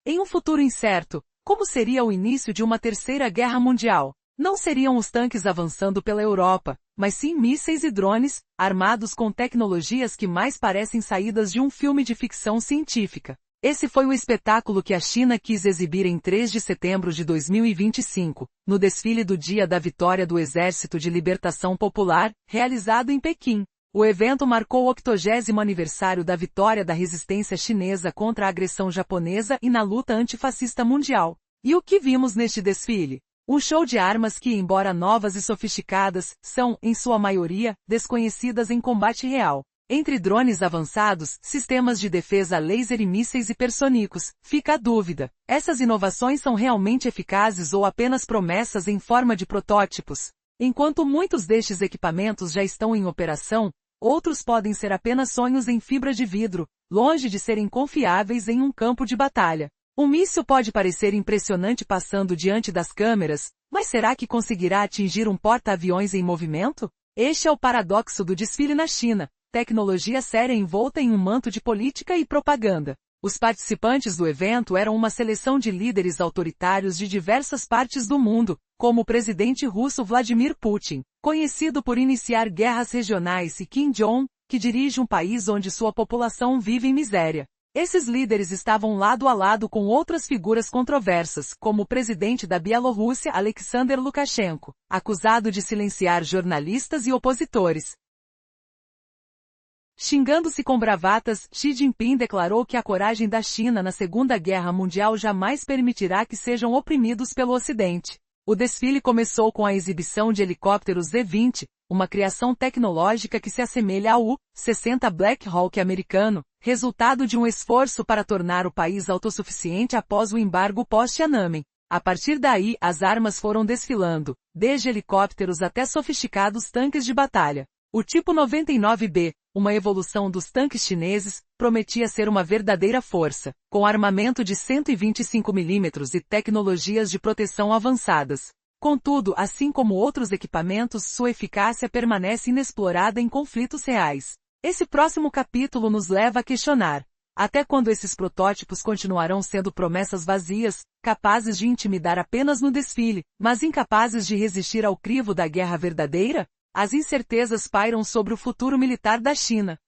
Em um futuro incerto, como seria o início de uma terceira guerra mundial? Não seriam os tanques avançando pela Europa, mas sim mísseis e drones, armados com tecnologias que mais parecem saídas de um filme de ficção científica. Esse foi o espetáculo que a China quis exibir em 3 de setembro de 2025, no desfile do Dia da Vitória do Exército de Libertação Popular, realizado em Pequim. O evento marcou o 80º aniversário da vitória da resistência chinesa contra a agressão japonesa e na luta antifascista mundial. E o que vimos neste desfile? Um show de armas que, embora novas e sofisticadas, são, em sua maioria, desconhecidas em combate real. Entre drones avançados, sistemas de defesa laser e mísseis hipersônicos, fica a dúvida. Essas inovações são realmente eficazes ou apenas promessas em forma de protótipos? Enquanto muitos destes equipamentos já estão em operação, outros podem ser apenas sonhos em fibra de vidro, longe de serem confiáveis em um campo de batalha. Um míssil pode parecer impressionante passando diante das câmeras, mas será que conseguirá atingir um porta-aviões em movimento? Este é o paradoxo do desfile na China. Tecnologia séria envolta em um manto de política e propaganda. Os participantes do evento eram uma seleção de líderes autoritários de diversas partes do mundo, como o presidente russo Vladimir Putin, conhecido por iniciar guerras regionais, e Kim Jong, que dirige um país onde sua população vive em miséria. Esses líderes estavam lado a lado com outras figuras controversas, como o presidente da Bielorrússia Alexander Lukashenko, acusado de silenciar jornalistas e opositores. Xingando-se com bravatas, Xi Jinping declarou que a coragem da China na Segunda Guerra Mundial jamais permitirá que sejam oprimidos pelo Ocidente. O desfile começou com a exibição de helicópteros Z-20, uma criação tecnológica que se assemelha ao U-60 Black Hawk americano, resultado de um esforço para tornar o país autossuficiente após o embargo pós-Tiananmen. A partir daí, as armas foram desfilando, desde helicópteros até sofisticados tanques de batalha. O tipo 99B, uma evolução dos tanques chineses, prometia ser uma verdadeira força, com armamento de 125 mm e tecnologias de proteção avançadas. Contudo, assim como outros equipamentos, sua eficácia permanece inexplorada em conflitos reais. Esse próximo capítulo nos leva a questionar: até quando esses protótipos continuarão sendo promessas vazias, capazes de intimidar apenas no desfile, mas incapazes de resistir ao crivo da guerra verdadeira? As incertezas pairam sobre o futuro militar da China.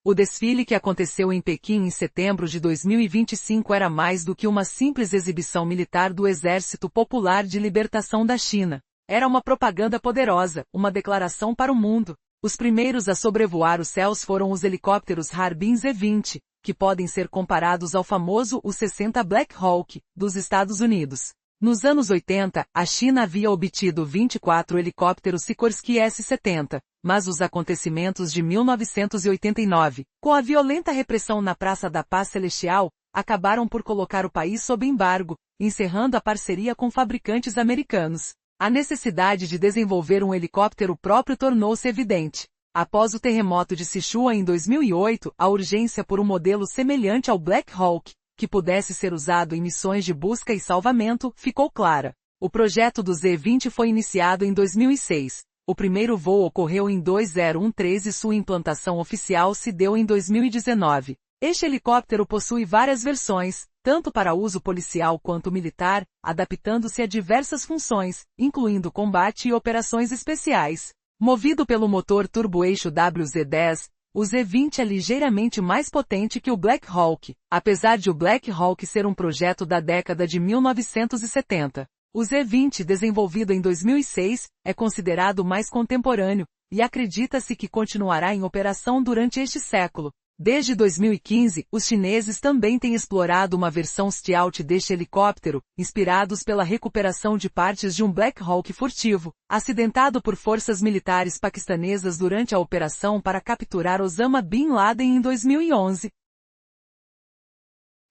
O desfile que aconteceu em Pequim em setembro de 2025 era mais do que uma simples exibição militar do Exército Popular de Libertação da China. Era uma propaganda poderosa, uma declaração para o mundo. Os primeiros a sobrevoar os céus foram os helicópteros Harbin Z-20, que podem ser comparados ao famoso U-60 Black Hawk, dos Estados Unidos. Nos anos 80, a China havia obtido 24 helicópteros Sikorsky S-70, mas os acontecimentos de 1989, com a violenta repressão na Praça da Paz Celestial, acabaram por colocar o país sob embargo, encerrando a parceria com fabricantes americanos. A necessidade de desenvolver um helicóptero próprio tornou-se evidente. Após o terremoto de Sichuan em 2008, a urgência por um modelo semelhante ao Black Hawk, que pudesse ser usado em missões de busca e salvamento, ficou clara. O projeto do Z-20 foi iniciado em 2006. O primeiro voo ocorreu em 2013 e sua implantação oficial se deu em 2019. Este helicóptero possui várias versões, tanto para uso policial quanto militar, adaptando-se a diversas funções, incluindo combate e operações especiais. Movido pelo motor turboeixo WZ-10, o Z-20 é ligeiramente mais potente que o Black Hawk, apesar de o Black Hawk ser um projeto da década de 1970. O Z-20, desenvolvido em 2006, é considerado mais contemporâneo, e acredita-se que continuará em operação durante este século. Desde 2015, os chineses também têm explorado uma versão stealth deste helicóptero, inspirados pela recuperação de partes de um Black Hawk furtivo, acidentado por forças militares paquistanesas durante a operação para capturar Osama Bin Laden em 2011.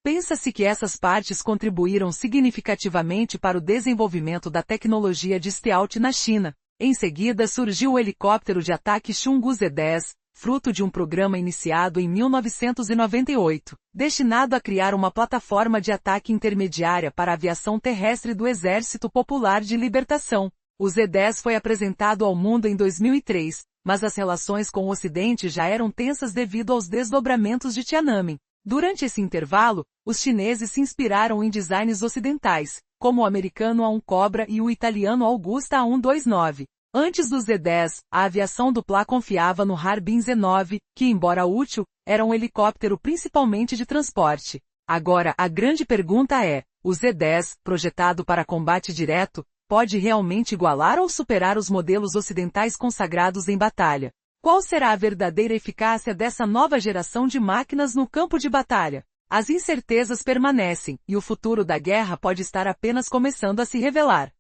Pensa-se que essas partes contribuíram significativamente para o desenvolvimento da tecnologia de stealth na China. Em seguida surgiu o helicóptero de ataque Chungu Z-10, fruto de um programa iniciado em 1998, destinado a criar uma plataforma de ataque intermediária para a aviação terrestre do Exército Popular de Libertação. O Z-10 foi apresentado ao mundo em 2003, mas as relações com o Ocidente já eram tensas devido aos desdobramentos de Tiananmen. Durante esse intervalo, os chineses se inspiraram em designs ocidentais, como o americano A1 Cobra e o italiano Augusta A129. Antes do Z-10, a aviação dupla confiava no Harbin Z-9, que, embora útil, era um helicóptero principalmente de transporte. Agora, a grande pergunta é, o Z-10, projetado para combate direto, pode realmente igualar ou superar os modelos ocidentais consagrados em batalha? Qual será a verdadeira eficácia dessa nova geração de máquinas no campo de batalha? As incertezas permanecem, e o futuro da guerra pode estar apenas começando a se revelar.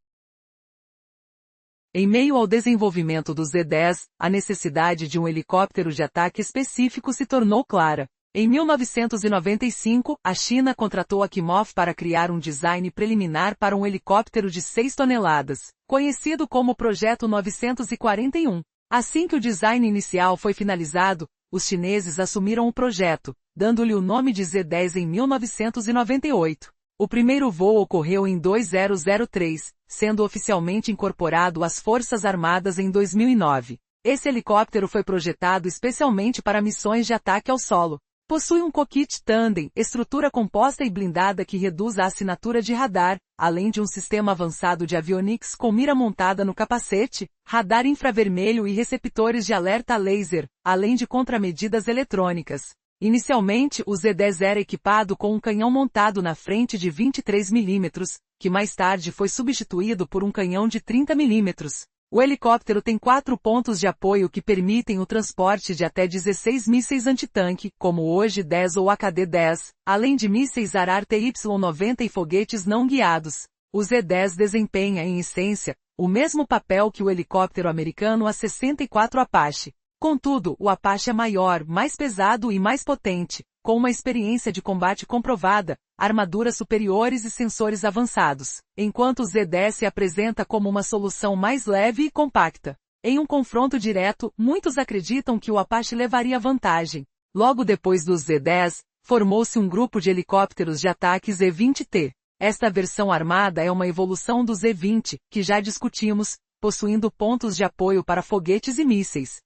Em meio ao desenvolvimento do Z-10, a necessidade de um helicóptero de ataque específico se tornou clara. Em 1995, a China contratou a Kimoth para criar um design preliminar para um helicóptero de 6 toneladas, conhecido como Projeto 941. Assim que o design inicial foi finalizado, os chineses assumiram o projeto, dando-lhe o nome de Z-10 em 1998. O primeiro voo ocorreu em 2003, sendo oficialmente incorporado às Forças Armadas em 2009. Esse helicóptero foi projetado especialmente para missões de ataque ao solo. Possui um cockpit tandem, estrutura composta e blindada que reduz a assinatura de radar, além de um sistema avançado de avionics com mira montada no capacete, radar infravermelho e receptores de alerta laser, além de contramedidas eletrônicas. Inicialmente, o Z-10 era equipado com um canhão montado na frente de 23 mm, que mais tarde foi substituído por um canhão de 30 mm. O helicóptero tem 4 pontos de apoio que permitem o transporte de até 16 mísseis antitanque, como o OJ-10 ou AKD-10, além de mísseis ARAR-TY-90 e foguetes não guiados. O Z-10 desempenha, em essência, o mesmo papel que o helicóptero americano A-64 Apache. Contudo, o Apache é maior, mais pesado e mais potente, com uma experiência de combate comprovada, armaduras superiores e sensores avançados, enquanto o Z-10 se apresenta como uma solução mais leve e compacta. Em um confronto direto, muitos acreditam que o Apache levaria vantagem. Logo depois do Z-10, formou-se um grupo de helicópteros de ataque Z-20T. Esta versão armada é uma evolução do Z-20, que já discutimos, possuindo pontos de apoio para foguetes e mísseis.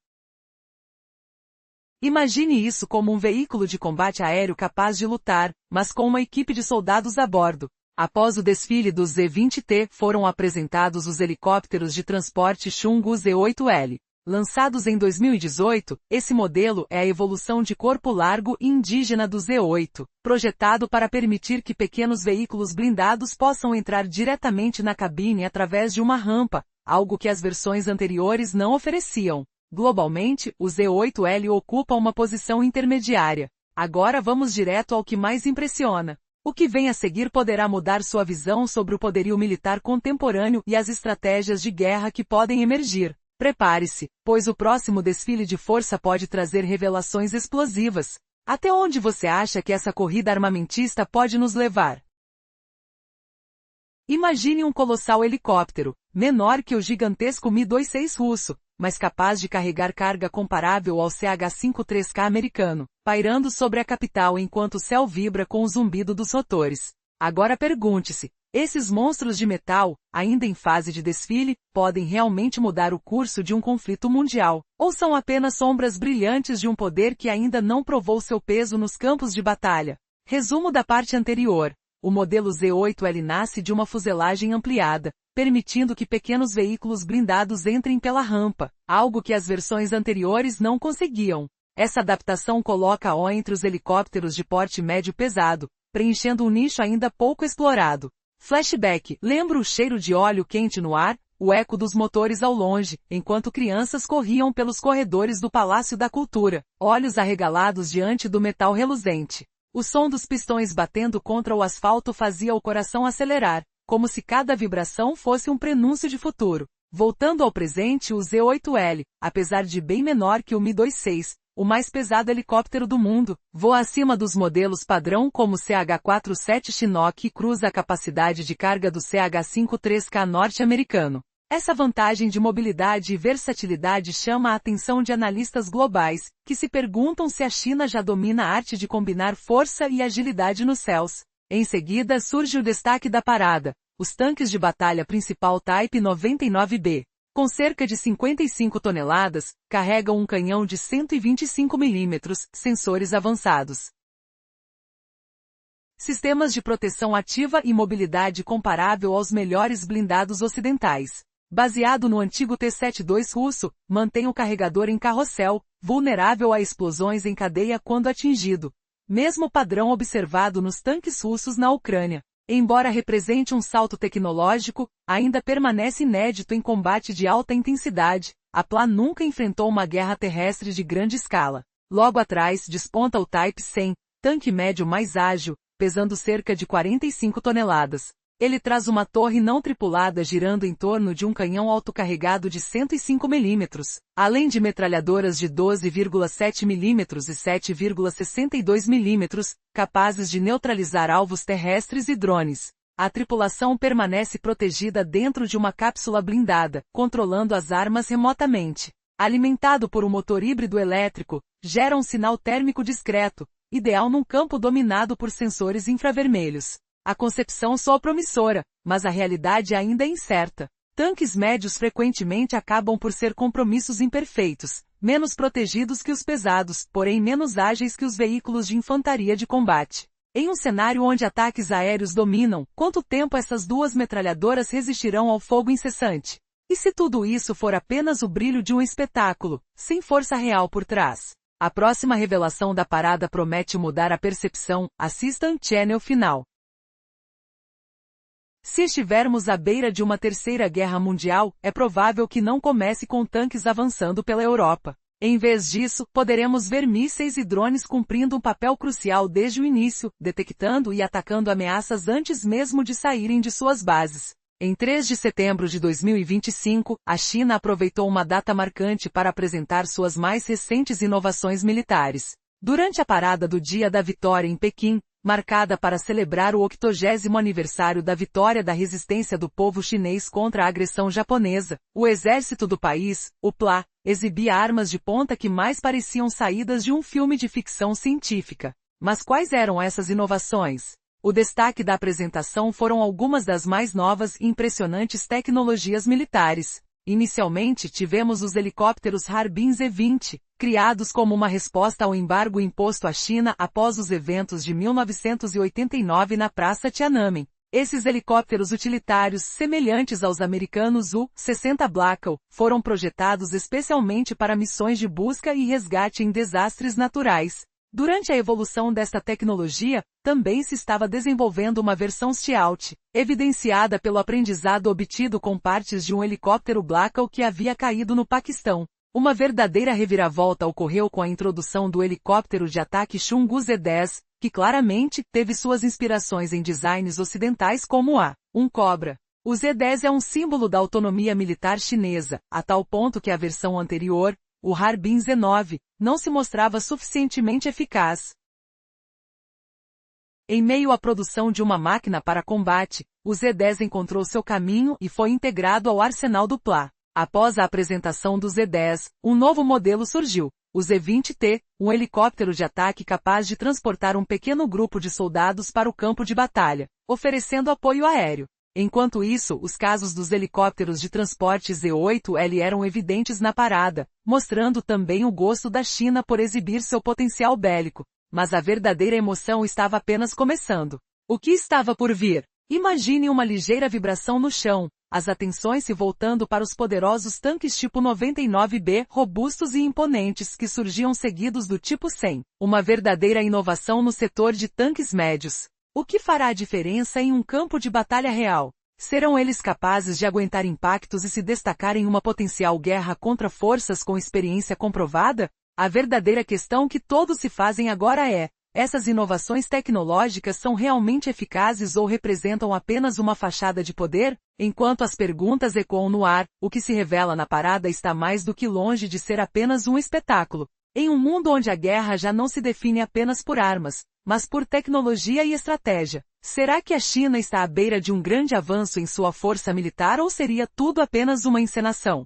Imagine isso como um veículo de combate aéreo capaz de lutar, mas com uma equipe de soldados a bordo. Após o desfile do Z-20T, foram apresentados os helicópteros de transporte Chungu Z-8L. Lançados em 2018, esse modelo é a evolução de corpo largo e indígena do Z-8, projetado para permitir que pequenos veículos blindados possam entrar diretamente na cabine através de uma rampa, algo que as versões anteriores não ofereciam. Globalmente, o Z-8L ocupa uma posição intermediária. Agora vamos direto ao que mais impressiona. O que vem a seguir poderá mudar sua visão sobre o poderio militar contemporâneo e as estratégias de guerra que podem emergir. Prepare-se, pois o próximo desfile de força pode trazer revelações explosivas. Até onde você acha que essa corrida armamentista pode nos levar? Imagine um colossal helicóptero, menor que o gigantesco Mi-26 russo, mas capaz de carregar carga comparável ao CH-53K americano, pairando sobre a capital enquanto o céu vibra com o zumbido dos rotores. Agora pergunte-se, esses monstros de metal, ainda em fase de desfile, podem realmente mudar o curso de um conflito mundial, ou são apenas sombras brilhantes de um poder que ainda não provou seu peso nos campos de batalha? Resumo da parte anterior. O modelo Z-8L nasce de uma fuselagem ampliada, permitindo que pequenos veículos blindados entrem pela rampa, algo que as versões anteriores não conseguiam. Essa adaptação coloca-o entre os helicópteros de porte médio pesado, preenchendo um nicho ainda pouco explorado. Flashback, lembra o cheiro de óleo quente no ar, o eco dos motores ao longe, enquanto crianças corriam pelos corredores do Palácio da Cultura, olhos arregalados diante do metal reluzente. O som dos pistões batendo contra o asfalto fazia o coração acelerar, como se cada vibração fosse um prenúncio de futuro. Voltando ao presente, o Z-8L, apesar de bem menor que o Mi-26, o mais pesado helicóptero do mundo, voa acima dos modelos padrão como o CH-47 Chinook e cruza a capacidade de carga do CH-53K norte-americano. Essa vantagem de mobilidade e versatilidade chama a atenção de analistas globais, que se perguntam se a China já domina a arte de combinar força e agilidade nos céus. Em seguida surge o destaque da parada, os tanques de batalha principal Type 99B. Com cerca de 55 toneladas, carregam um canhão de 125 mm, sensores avançados. Sistemas de proteção ativa e mobilidade comparável aos melhores blindados ocidentais. Baseado no antigo T-72 russo, mantém o carregador em carrossel, vulnerável a explosões em cadeia quando atingido. Mesmo padrão observado nos tanques russos na Ucrânia. Embora represente um salto tecnológico, ainda permanece inédito em combate de alta intensidade. A PLA nunca enfrentou uma guerra terrestre de grande escala. Logo atrás desponta o Type 100, tanque médio mais ágil, pesando cerca de 45 toneladas. Ele traz uma torre não tripulada girando em torno de um canhão autocarregado de 105 mm, além de metralhadoras de 12,7 mm e 7,62 mm, capazes de neutralizar alvos terrestres e drones. A tripulação permanece protegida dentro de uma cápsula blindada, controlando as armas remotamente. Alimentado por um motor híbrido elétrico, gera um sinal térmico discreto, ideal num campo dominado por sensores infravermelhos. A concepção soa promissora, mas a realidade ainda é incerta. Tanques médios frequentemente acabam por ser compromissos imperfeitos, menos protegidos que os pesados, porém menos ágeis que os veículos de infantaria de combate. Em um cenário onde ataques aéreos dominam, quanto tempo essas duas metralhadoras resistirão ao fogo incessante? E se tudo isso for apenas o brilho de um espetáculo, sem força real por trás? A próxima revelação da parada promete mudar a percepção. Assista o channel final. Se estivermos à beira de uma terceira guerra mundial, é provável que não comece com tanques avançando pela Europa. Em vez disso, poderemos ver mísseis e drones cumprindo um papel crucial desde o início, detectando e atacando ameaças antes mesmo de saírem de suas bases. Em 3 de setembro de 2025, a China aproveitou uma data marcante para apresentar suas mais recentes inovações militares. Durante a parada do Dia da Vitória em Pequim, marcada para celebrar o 80º aniversário da vitória da resistência do povo chinês contra a agressão japonesa, o exército do país, o PLA, exibia armas de ponta que mais pareciam saídas de um filme de ficção científica. Mas quais eram essas inovações? O destaque da apresentação foram algumas das mais novas e impressionantes tecnologias militares. Inicialmente tivemos os helicópteros Harbin Z-20, criados como uma resposta ao embargo imposto à China após os eventos de 1989 na Praça Tiananmen. Esses helicópteros utilitários, semelhantes aos americanos U-60 Blackall, foram projetados especialmente para missões de busca e resgate em desastres naturais. Durante a evolução desta tecnologia, também se estava desenvolvendo uma versão Stealth, evidenciada pelo aprendizado obtido com partes de um helicóptero Blackall que havia caído no Paquistão. Uma verdadeira reviravolta ocorreu com a introdução do helicóptero de ataque Chungu Z-10, que claramente teve suas inspirações em designs ocidentais como um Cobra. O Z-10 é um símbolo da autonomia militar chinesa, a tal ponto que a versão anterior, o Harbin Z-9, não se mostrava suficientemente eficaz. Em meio à produção de uma máquina para combate, o Z-10 encontrou seu caminho e foi integrado ao arsenal do PLA. Após a apresentação do Z-10, um novo modelo surgiu, o Z-20T, um helicóptero de ataque capaz de transportar um pequeno grupo de soldados para o campo de batalha, oferecendo apoio aéreo. Enquanto isso, os casos dos helicópteros de transporte Z-8L eram evidentes na parada, mostrando também o gosto da China por exibir seu potencial bélico. Mas a verdadeira emoção estava apenas começando. O que estava por vir? Imagine uma ligeira vibração no chão, as atenções se voltando para os poderosos tanques tipo 99B, robustos e imponentes que surgiam seguidos do tipo 100, uma verdadeira inovação no setor de tanques médios. O que fará a diferença em um campo de batalha real? Serão eles capazes de aguentar impactos e se destacar em uma potencial guerra contra forças com experiência comprovada? A verdadeira questão que todos se fazem agora é: essas inovações tecnológicas são realmente eficazes ou representam apenas uma fachada de poder? Enquanto as perguntas ecoam no ar, o que se revela na parada está mais do que longe de ser apenas um espetáculo. Em um mundo onde a guerra já não se define apenas por armas, mas por tecnologia e estratégia, será que a China está à beira de um grande avanço em sua força militar ou seria tudo apenas uma encenação?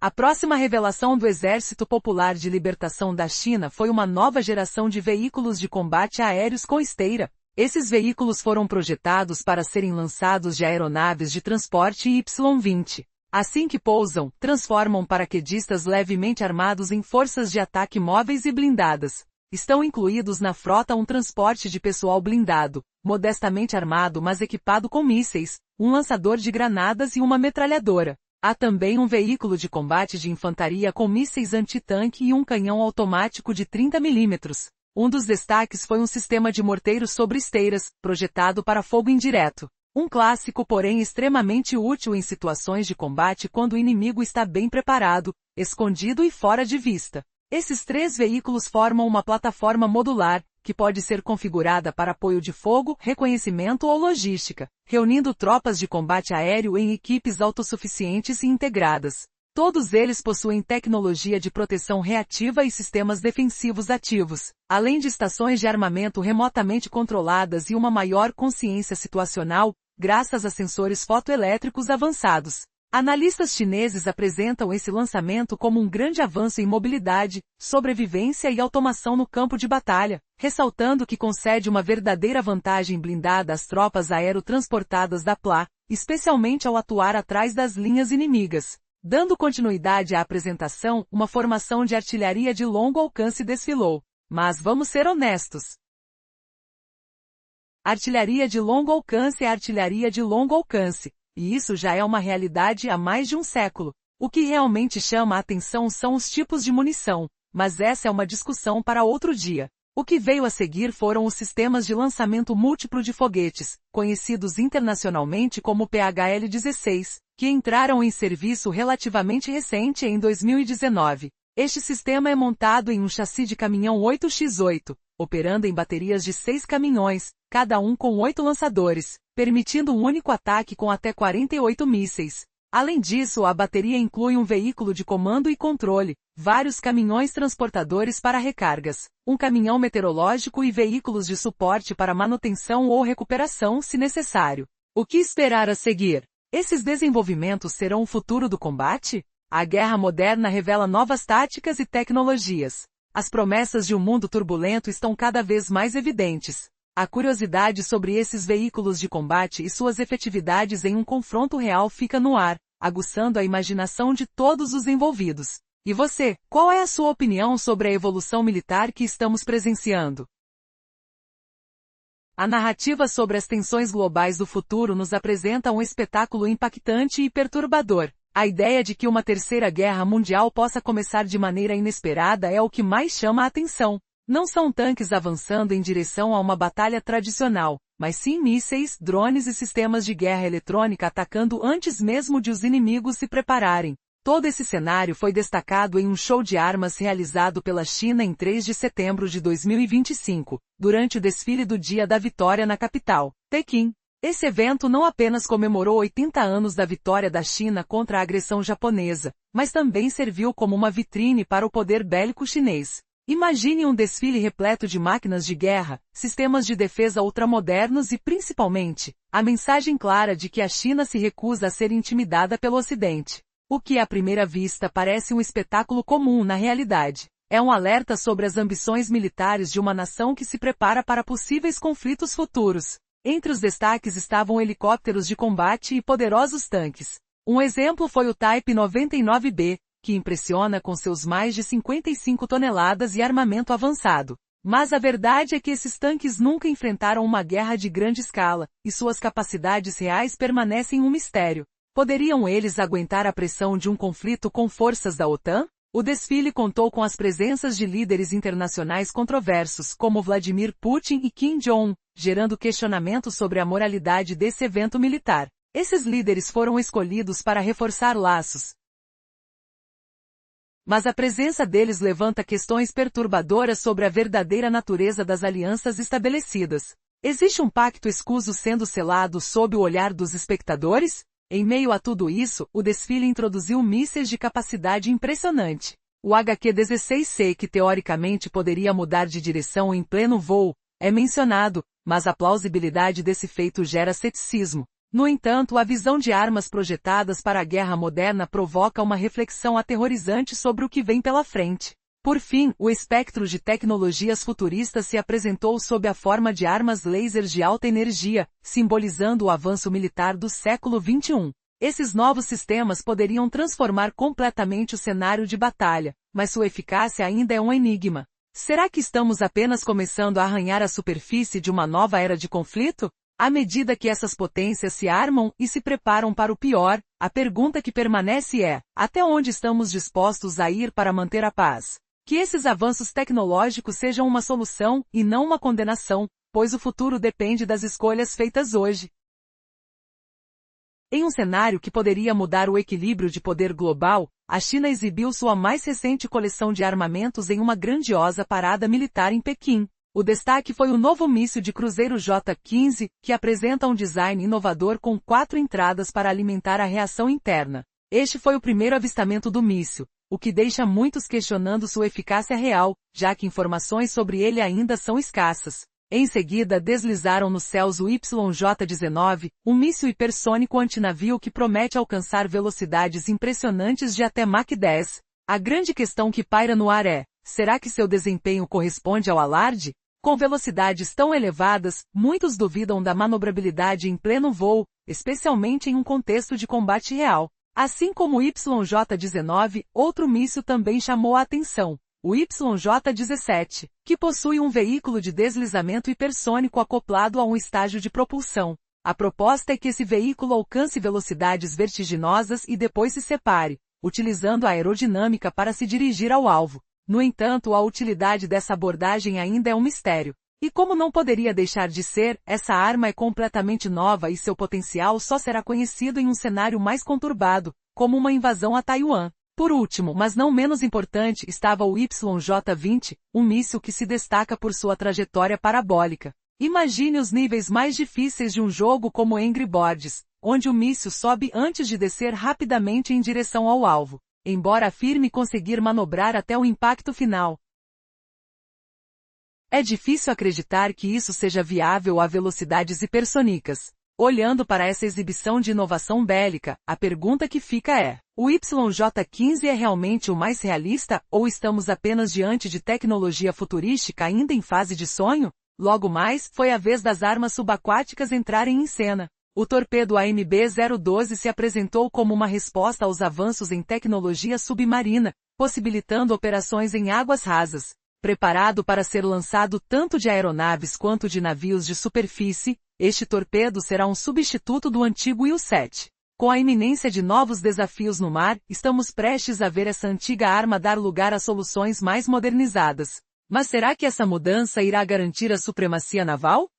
A próxima revelação do Exército Popular de Libertação da China foi uma nova geração de veículos de combate aéreos com esteira. Esses veículos foram projetados para serem lançados de aeronaves de transporte Y-20. Assim que pousam, transformam paraquedistas levemente armados em forças de ataque móveis e blindadas. Estão incluídos na frota um transporte de pessoal blindado, modestamente armado mas equipado com mísseis, um lançador de granadas e uma metralhadora. Há também um veículo de combate de infantaria com mísseis anti-tanque e um canhão automático de 30 mm. Um dos destaques foi um sistema de morteiros sobre esteiras, projetado para fogo indireto. Um clássico porém extremamente útil em situações de combate quando o inimigo está bem preparado, escondido e fora de vista. Esses 3 veículos formam uma plataforma modular, que pode ser configurada para apoio de fogo, reconhecimento ou logística, reunindo tropas de combate aéreo em equipes autossuficientes e integradas. Todos eles possuem tecnologia de proteção reativa e sistemas defensivos ativos, além de estações de armamento remotamente controladas e uma maior consciência situacional, graças a sensores fotoelétricos avançados. Analistas chineses apresentam esse lançamento como um grande avanço em mobilidade, sobrevivência e automação no campo de batalha, ressaltando que concede uma verdadeira vantagem blindada às tropas aerotransportadas da PLA, especialmente ao atuar atrás das linhas inimigas. Dando continuidade à apresentação, uma formação de artilharia de longo alcance desfilou. Mas vamos ser honestos. Artilharia de longo alcance é artilharia de longo alcance. E isso já é uma realidade há mais de um século. O que realmente chama a atenção são os tipos de munição, mas essa é uma discussão para outro dia. O que veio a seguir foram os sistemas de lançamento múltiplo de foguetes, conhecidos internacionalmente como PHL-16, que entraram em serviço relativamente recente em 2019. Este sistema é montado em um chassi de caminhão 8x8, operando em baterias de 6 caminhões, cada um com 8 lançadores, permitindo um único ataque com até 48 mísseis. Além disso, a bateria inclui um veículo de comando e controle, vários caminhões transportadores para recargas, um caminhão meteorológico e veículos de suporte para manutenção ou recuperação se necessário. O que esperar a seguir? Esses desenvolvimentos serão o futuro do combate? A guerra moderna revela novas táticas e tecnologias. As promessas de um mundo turbulento estão cada vez mais evidentes. A curiosidade sobre esses veículos de combate e suas efetividades em um confronto real fica no ar, aguçando a imaginação de todos os envolvidos. E você, qual é a sua opinião sobre a evolução militar que estamos presenciando? A narrativa sobre as tensões globais do futuro nos apresenta um espetáculo impactante e perturbador. A ideia de que uma terceira guerra mundial possa começar de maneira inesperada é o que mais chama a atenção. Não são tanques avançando em direção a uma batalha tradicional, mas sim mísseis, drones e sistemas de guerra eletrônica atacando antes mesmo de os inimigos se prepararem. Todo esse cenário foi destacado em um show de armas realizado pela China em 3 de setembro de 2025, durante o desfile do Dia da Vitória na capital, Pequim. Esse evento não apenas comemorou 80 anos da vitória da China contra a agressão japonesa, mas também serviu como uma vitrine para o poder bélico chinês. Imagine um desfile repleto de máquinas de guerra, sistemas de defesa ultramodernos e, principalmente, a mensagem clara de que a China se recusa a ser intimidada pelo Ocidente. O que à primeira vista parece um espetáculo comum na realidade. É um alerta sobre as ambições militares de uma nação que se prepara para possíveis conflitos futuros. Entre os destaques estavam helicópteros de combate e poderosos tanques. Um exemplo foi o Type 99B, que impressiona com seus mais de 55 toneladas e armamento avançado. Mas a verdade é que esses tanques nunca enfrentaram uma guerra de grande escala, e suas capacidades reais permanecem um mistério. Poderiam eles aguentar a pressão de um conflito com forças da OTAN? O desfile contou com as presenças de líderes internacionais controversos, como Vladimir Putin e Kim Jong-un, gerando questionamentos sobre a moralidade desse evento militar. Esses líderes foram escolhidos para reforçar laços. Mas a presença deles levanta questões perturbadoras sobre a verdadeira natureza das alianças estabelecidas. Existe um pacto escuso sendo selado sob o olhar dos espectadores? Em meio a tudo isso, o desfile introduziu mísseis de capacidade impressionante. O HQ-16C, que teoricamente poderia mudar de direção em pleno voo, é mencionado, mas a plausibilidade desse feito gera ceticismo. No entanto, a visão de armas projetadas para a guerra moderna provoca uma reflexão aterrorizante sobre o que vem pela frente. Por fim, o espectro de tecnologias futuristas se apresentou sob a forma de armas lasers de alta energia, simbolizando o avanço militar do século XXI. Esses novos sistemas poderiam transformar completamente o cenário de batalha, mas sua eficácia ainda é um enigma. Será que estamos apenas começando a arranhar a superfície de uma nova era de conflito? À medida que essas potências se armam e se preparam para o pior, a pergunta que permanece é: até onde estamos dispostos a ir para manter a paz? Que esses avanços tecnológicos sejam uma solução e não uma condenação, pois o futuro depende das escolhas feitas hoje. Em um cenário que poderia mudar o equilíbrio de poder global, a China exibiu sua mais recente coleção de armamentos em uma grandiosa parada militar em Pequim. O destaque foi o novo míssil de cruzeiro J-15, que apresenta um design inovador com 4 entradas para alimentar a reação interna. Este foi o primeiro avistamento do míssil, o que deixa muitos questionando sua eficácia real, já que informações sobre ele ainda são escassas. Em seguida deslizaram nos céus o YJ-19, um míssil hipersônico antinavio que promete alcançar velocidades impressionantes de até Mach 10. A grande questão que paira no ar é: será que seu desempenho corresponde ao alarde? Com velocidades tão elevadas, muitos duvidam da manobrabilidade em pleno voo, especialmente em um contexto de combate real. Assim como o YJ-19, outro míssil também chamou a atenção: o YJ-17, que possui um veículo de deslizamento hipersônico acoplado a um estágio de propulsão. A proposta é que esse veículo alcance velocidades vertiginosas e depois se separe, utilizando a aerodinâmica para se dirigir ao alvo. No entanto, a utilidade dessa abordagem ainda é um mistério. E como não poderia deixar de ser, essa arma é completamente nova e seu potencial só será conhecido em um cenário mais conturbado, como uma invasão a Taiwan. Por último, mas não menos importante, estava o YJ-20, um míssil que se destaca por sua trajetória parabólica. Imagine os níveis mais difíceis de um jogo como Angry Birds, onde o míssil sobe antes de descer rapidamente em direção ao alvo, embora afirme conseguir manobrar até o impacto final. É difícil acreditar que isso seja viável a velocidades hipersônicas. Olhando para essa exibição de inovação bélica, a pergunta que fica é: o YJ-15 é realmente o mais realista, ou estamos apenas diante de tecnologia futurística ainda em fase de sonho? Logo mais, foi a vez das armas subaquáticas entrarem em cena. O torpedo AMB-012 se apresentou como uma resposta aos avanços em tecnologia submarina, possibilitando operações em águas rasas. Preparado para ser lançado tanto de aeronaves quanto de navios de superfície, este torpedo será um substituto do antigo IL-7. Com a iminência de novos desafios no mar, estamos prestes a ver essa antiga arma dar lugar a soluções mais modernizadas. Mas será que essa mudança irá garantir a supremacia naval?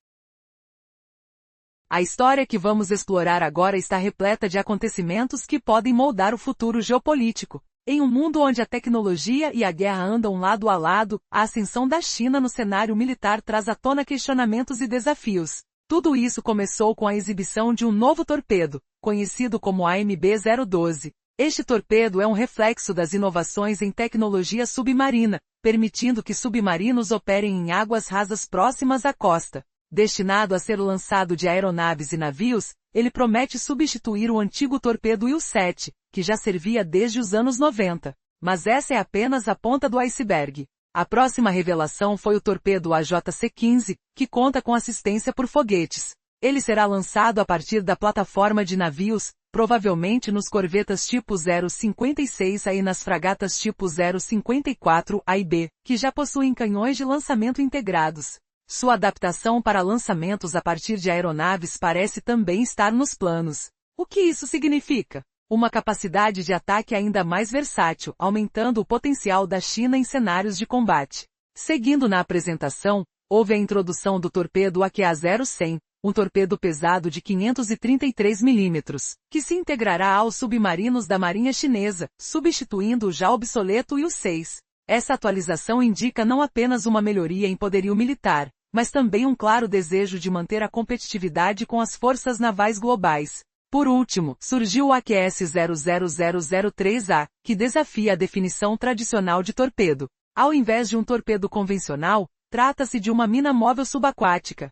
A história que vamos explorar agora está repleta de acontecimentos que podem moldar o futuro geopolítico. Em um mundo onde a tecnologia e a guerra andam lado a lado, a ascensão da China no cenário militar traz à tona questionamentos e desafios. Tudo isso começou com a exibição de um novo torpedo, conhecido como AMB-012. Este torpedo é um reflexo das inovações em tecnologia submarina, permitindo que submarinos operem em águas rasas próximas à costa. Destinado a ser lançado de aeronaves e navios, ele promete substituir o antigo torpedo IL-7, que já servia desde os anos 90. Mas essa é apenas a ponta do iceberg. A próxima revelação foi o torpedo AJC-15, que conta com assistência por foguetes. Ele será lançado a partir da plataforma de navios, provavelmente nos corvetas tipo 056A e nas fragatas tipo 054A e B, que já possuem canhões de lançamento integrados. Sua adaptação para lançamentos a partir de aeronaves parece também estar nos planos. O que isso significa? Uma capacidade de ataque ainda mais versátil, aumentando o potencial da China em cenários de combate. Seguindo na apresentação, houve a introdução do torpedo AQA-0100, um torpedo pesado de 533 mm, que se integrará aos submarinos da Marinha Chinesa, substituindo o já obsoleto IL-6. Essa atualização indica não apenas uma melhoria em poderio militar, mas também um claro desejo de manter a competitividade com as forças navais globais. Por último, surgiu o AQS-00003A, que desafia a definição tradicional de torpedo. Ao invés de um torpedo convencional, trata-se de uma mina móvel subaquática.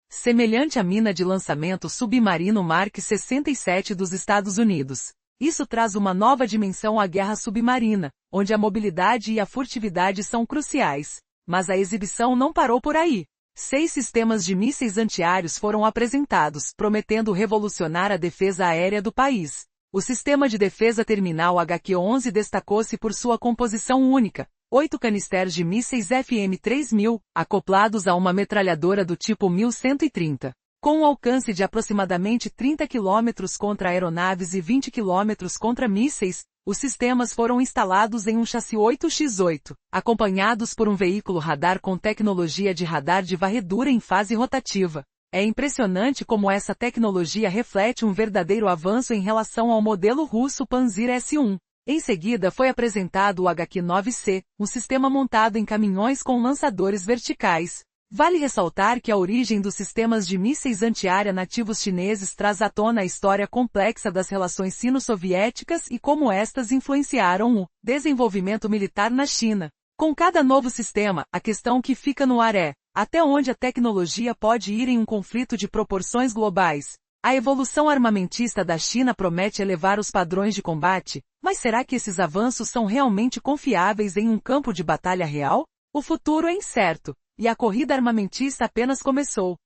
Semelhante à mina de lançamento submarino Mark 67 dos Estados Unidos. Isso traz uma nova dimensão à guerra submarina, onde a mobilidade e a furtividade são cruciais. Mas a exibição não parou por aí. 6 sistemas de mísseis antiaéreos foram apresentados, prometendo revolucionar a defesa aérea do país. O sistema de defesa terminal HQ-11 destacou-se por sua composição única, 8 canisters de mísseis FM-3000, acoplados a uma metralhadora do tipo 1130. Com um alcance de aproximadamente 30 km contra aeronaves e 20 km contra mísseis, os sistemas foram instalados em um chassi 8x8, acompanhados por um veículo radar com tecnologia de radar de varredura em fase rotativa. É impressionante como essa tecnologia reflete um verdadeiro avanço em relação ao modelo russo Panzir S-1. Em seguida foi apresentado o HQ-9C, um sistema montado em caminhões com lançadores verticais. Vale ressaltar que a origem dos sistemas de mísseis antiaérea nativos chineses traz à tona a história complexa das relações sino-soviéticas e como estas influenciaram o desenvolvimento militar na China. Com cada novo sistema, a questão que fica no ar é: até onde a tecnologia pode ir em um conflito de proporções globais? A evolução armamentista da China promete elevar os padrões de combate, mas será que esses avanços são realmente confiáveis em um campo de batalha real? O futuro é incerto, e a corrida armamentista apenas começou.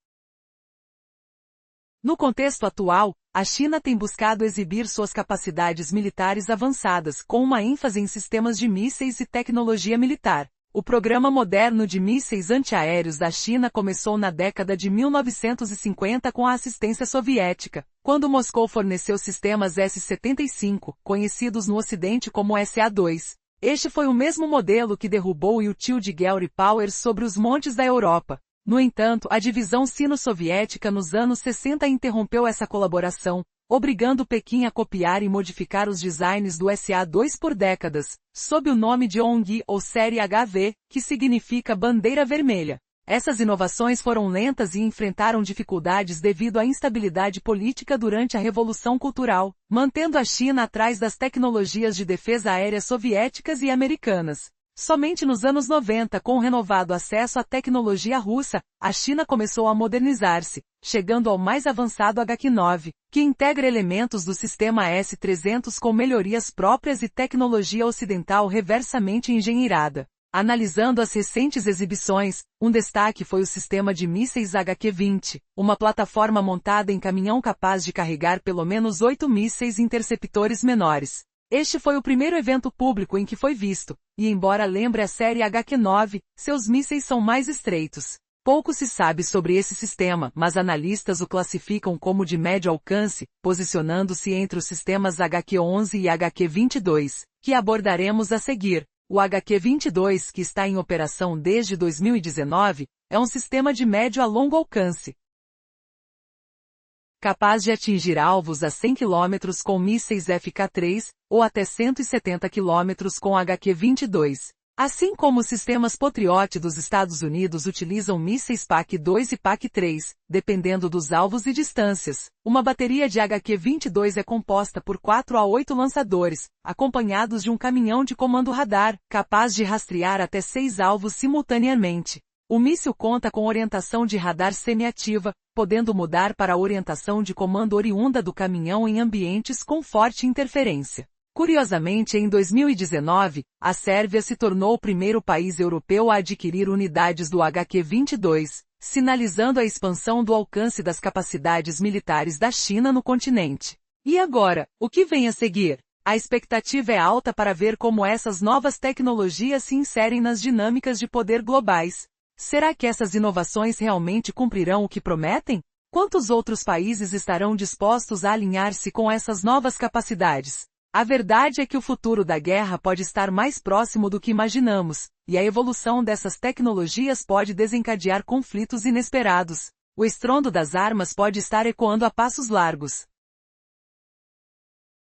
No contexto atual, a China tem buscado exibir suas capacidades militares avançadas, com uma ênfase em sistemas de mísseis e tecnologia militar. O programa moderno de mísseis antiaéreos da China começou na década de 1950 com a assistência soviética, quando Moscou forneceu sistemas S-75, conhecidos no Ocidente como SA-2. Este foi o mesmo modelo que derrubou o U-2 de Gary Powers sobre os montes da Europa. No entanto, a divisão sino-soviética nos anos 60 interrompeu essa colaboração, obrigando Pequim a copiar e modificar os designs do SA-2 por décadas, sob o nome de ONG ou Série HV, que significa bandeira vermelha. Essas inovações foram lentas e enfrentaram dificuldades devido à instabilidade política durante a Revolução Cultural, mantendo a China atrás das tecnologias de defesa aérea soviéticas e americanas. Somente nos anos 90, com o renovado acesso à tecnologia russa, a China começou a modernizar-se, chegando ao mais avançado HQ-9, que integra elementos do sistema S-300 com melhorias próprias e tecnologia ocidental reversamente engenheirada. Analisando as recentes exibições, um destaque foi o sistema de mísseis HQ-20, uma plataforma montada em caminhão capaz de carregar pelo menos 8 mísseis interceptores menores. Este foi o primeiro evento público em que foi visto, e embora lembre a série HQ-9, seus mísseis são mais estreitos. Pouco se sabe sobre esse sistema, mas analistas o classificam como de médio alcance, posicionando-se entre os sistemas HQ-11 e HQ-22, que abordaremos a seguir. O HQ-22, que está em operação desde 2019, é um sistema de médio a longo alcance, capaz de atingir alvos a 100 km com mísseis FK-3, ou até 170 km com HQ-22. Assim como os sistemas Patriot dos Estados Unidos utilizam mísseis PAC-2 e PAC-3, dependendo dos alvos e distâncias. Uma bateria de HQ-22 é composta por 4 a 8 lançadores, acompanhados de um caminhão de comando radar, capaz de rastrear até 6 alvos simultaneamente. O míssil conta com orientação de radar semiativa, podendo mudar para a orientação de comando oriunda do caminhão em ambientes com forte interferência. Curiosamente, em 2019, a Sérvia se tornou o primeiro país europeu a adquirir unidades do HQ-22, sinalizando a expansão do alcance das capacidades militares da China no continente. E agora, o que vem a seguir? A expectativa é alta para ver como essas novas tecnologias se inserem nas dinâmicas de poder globais. Será que essas inovações realmente cumprirão o que prometem? Quantos outros países estarão dispostos a alinhar-se com essas novas capacidades? A verdade é que o futuro da guerra pode estar mais próximo do que imaginamos, e a evolução dessas tecnologias pode desencadear conflitos inesperados. O estrondo das armas pode estar ecoando a passos largos.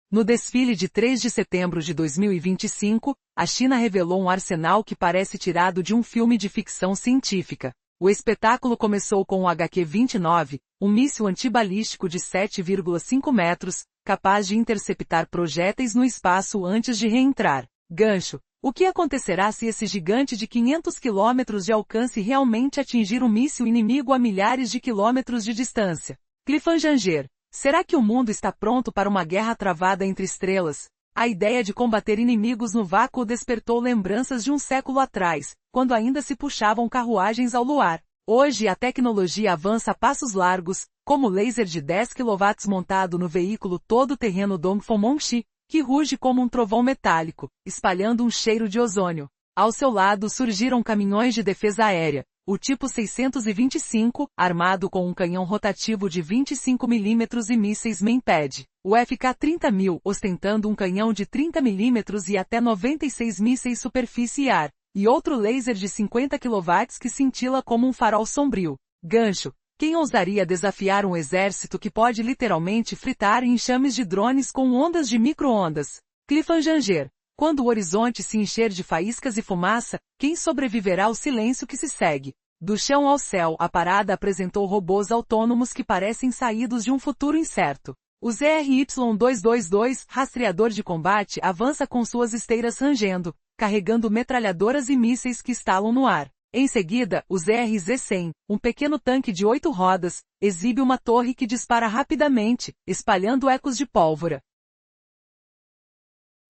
No desfile de 3 de setembro de 2025, a China revelou um arsenal que parece tirado de um filme de ficção científica. O espetáculo começou com o HQ-29, um míssil antibalístico de 7,5 metros, capaz de interceptar projéteis no espaço antes de reentrar. Gancho. O que acontecerá se esse gigante de 500 km de alcance realmente atingir um míssil inimigo a milhares de quilômetros de distância? Cliffhanger. Será que o mundo está pronto para uma guerra travada entre estrelas? A ideia de combater inimigos no vácuo despertou lembranças de um século atrás, quando ainda se puxavam carruagens ao luar. Hoje a tecnologia avança a passos largos, como o laser de 10 kW montado no veículo todo-terreno Dongfeng Mongxi, que ruge como um trovão metálico, espalhando um cheiro de ozônio. Ao seu lado surgiram caminhões de defesa aérea, o tipo 625, armado com um canhão rotativo de 25 mm e mísseis Main-Pad. O FK-30.000, ostentando um canhão de 30 mm e até 96 mísseis superfície e ar, e outro laser de 50 kW que cintila como um farol sombrio. Gancho. Quem ousaria desafiar um exército que pode literalmente fritar enxames de drones com ondas de micro-ondas? Cliffhanger. Quando o horizonte se encher de faíscas e fumaça, quem sobreviverá ao silêncio que se segue? Do chão ao céu, a parada apresentou robôs autônomos que parecem saídos de um futuro incerto. O ZRY-222, rastreador de combate, avança com suas esteiras rangendo, carregando metralhadoras e mísseis que estalam no ar. Em seguida, o ZRZ-100, um pequeno tanque de 8 rodas, exibe uma torre que dispara rapidamente, espalhando ecos de pólvora.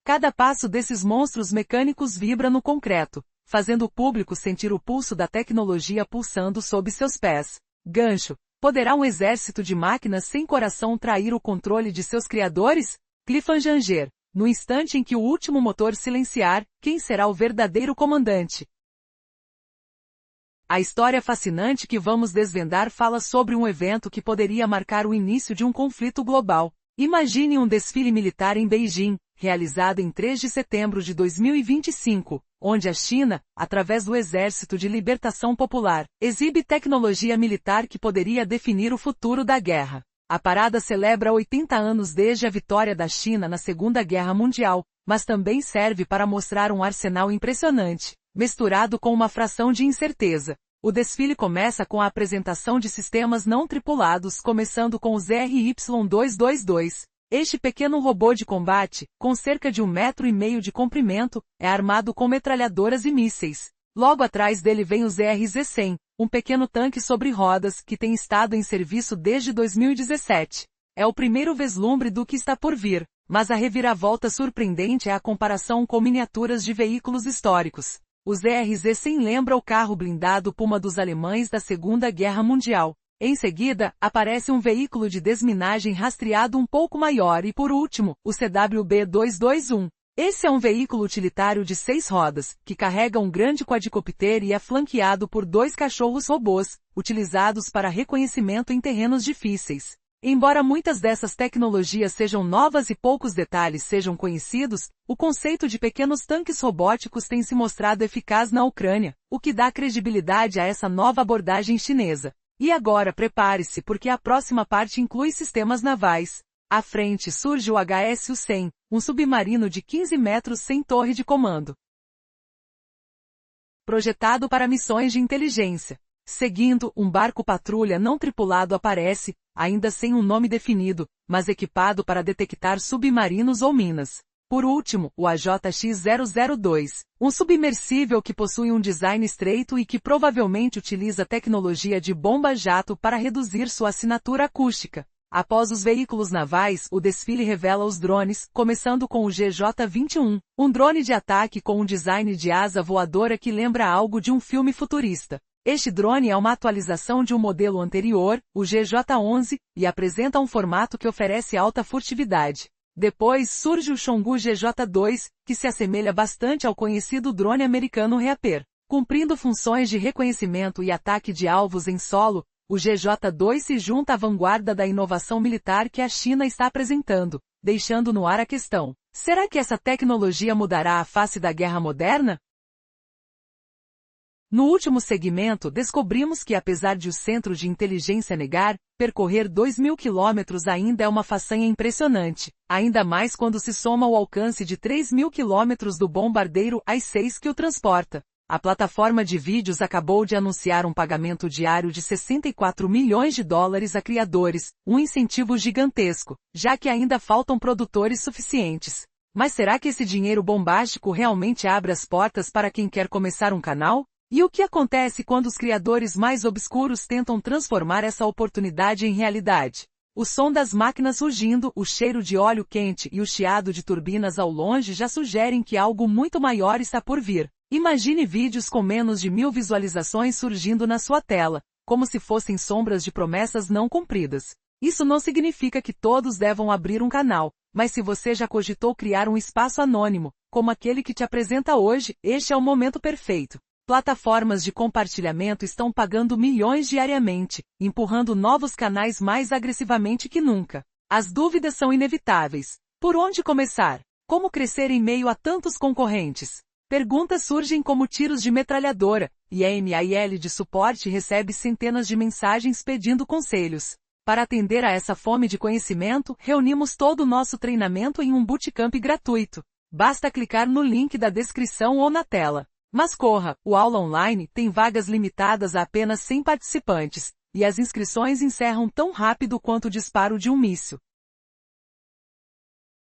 Cada passo desses monstros mecânicos vibra no concreto, fazendo o público sentir o pulso da tecnologia pulsando sob seus pés. Gancho. Poderá um exército de máquinas sem coração trair o controle de seus criadores? Cliffhanger. No instante em que o último motor silenciar, quem será o verdadeiro comandante? A história fascinante que vamos desvendar fala sobre um evento que poderia marcar o início de um conflito global. Imagine um desfile militar em Beijing, realizado em 3 de setembro de 2025, onde a China, através do Exército de Libertação Popular, exibe tecnologia militar que poderia definir o futuro da guerra. A parada celebra 80 anos desde a vitória da China na Segunda Guerra Mundial, mas também serve para mostrar um arsenal impressionante, misturado com uma fração de incerteza. O desfile começa com a apresentação de sistemas não tripulados, começando com o ZRY-222. Este pequeno robô de combate, com cerca de 1,5 metro de comprimento, é armado com metralhadoras e mísseis. Logo atrás dele vem o ZRZ-100, um pequeno tanque sobre rodas que tem estado em serviço desde 2017. É o primeiro vislumbre do que está por vir, mas a reviravolta surpreendente é a comparação com miniaturas de veículos históricos. O ZRZ-100 lembra o carro blindado Puma dos alemães da Segunda Guerra Mundial. Em seguida, aparece um veículo de desminagem rastreado um pouco maior e, por último, o CWB-221. Esse é um veículo utilitário de 6 rodas, que carrega um grande quadricopter e é flanqueado por 2 cachorros-robôs, utilizados para reconhecimento em terrenos difíceis. Embora muitas dessas tecnologias sejam novas e poucos detalhes sejam conhecidos, o conceito de pequenos tanques robóticos tem se mostrado eficaz na Ucrânia, o que dá credibilidade a essa nova abordagem chinesa. E agora prepare-se porque a próxima parte inclui sistemas navais. À frente surge o HSU-100, um submarino de 15 metros sem torre de comando. Projetado para missões de inteligência. Seguindo, um barco patrulha não tripulado aparece, ainda sem um nome definido, mas equipado para detectar submarinos ou minas. Por último, o AJX-002, um submersível que possui um design estreito e que provavelmente utiliza tecnologia de bomba-jato para reduzir sua assinatura acústica. Após os veículos navais, o desfile revela os drones, começando com o GJ-21, um drone de ataque com um design de asa voadora que lembra algo de um filme futurista. Este drone é uma atualização de um modelo anterior, o GJ-11, e apresenta um formato que oferece alta furtividade. Depois surge o Chongu GJ-2, que se assemelha bastante ao conhecido drone americano Reaper. Cumprindo funções de reconhecimento e ataque de alvos em solo, o GJ-2 se junta à vanguarda da inovação militar que a China está apresentando, deixando no ar a questão: será que essa tecnologia mudará a face da guerra moderna? No último segmento descobrimos que apesar de o Centro de Inteligência negar, percorrer 2.000 quilômetros ainda é uma façanha impressionante, ainda mais quando se soma o alcance de 3.000 quilômetros do bombardeiro AI-6 que o transporta. A plataforma de vídeos acabou de anunciar um pagamento diário de $64 milhões a criadores, um incentivo gigantesco, já que ainda faltam produtores suficientes. Mas será que esse dinheiro bombástico realmente abre as portas para quem quer começar um canal? E o que acontece quando os criadores mais obscuros tentam transformar essa oportunidade em realidade? O som das máquinas rugindo, o cheiro de óleo quente e o chiado de turbinas ao longe já sugerem que algo muito maior está por vir. Imagine vídeos com menos de 1.000 visualizações surgindo na sua tela, como se fossem sombras de promessas não cumpridas. Isso não significa que todos devam abrir um canal, mas se você já cogitou criar um espaço anônimo, como aquele que te apresenta hoje, este é o momento perfeito. Plataformas de compartilhamento estão pagando milhões diariamente, empurrando novos canais mais agressivamente que nunca. As dúvidas são inevitáveis. Por onde começar? Como crescer em meio a tantos concorrentes? Perguntas surgem como tiros de metralhadora, e a MIL de suporte recebe centenas de mensagens pedindo conselhos. Para atender a essa fome de conhecimento, reunimos todo o nosso treinamento em um bootcamp gratuito. Basta clicar no link da descrição ou na tela. Mas corra, o aula online tem vagas limitadas a apenas 100 participantes, e as inscrições encerram tão rápido quanto o disparo de um míssil.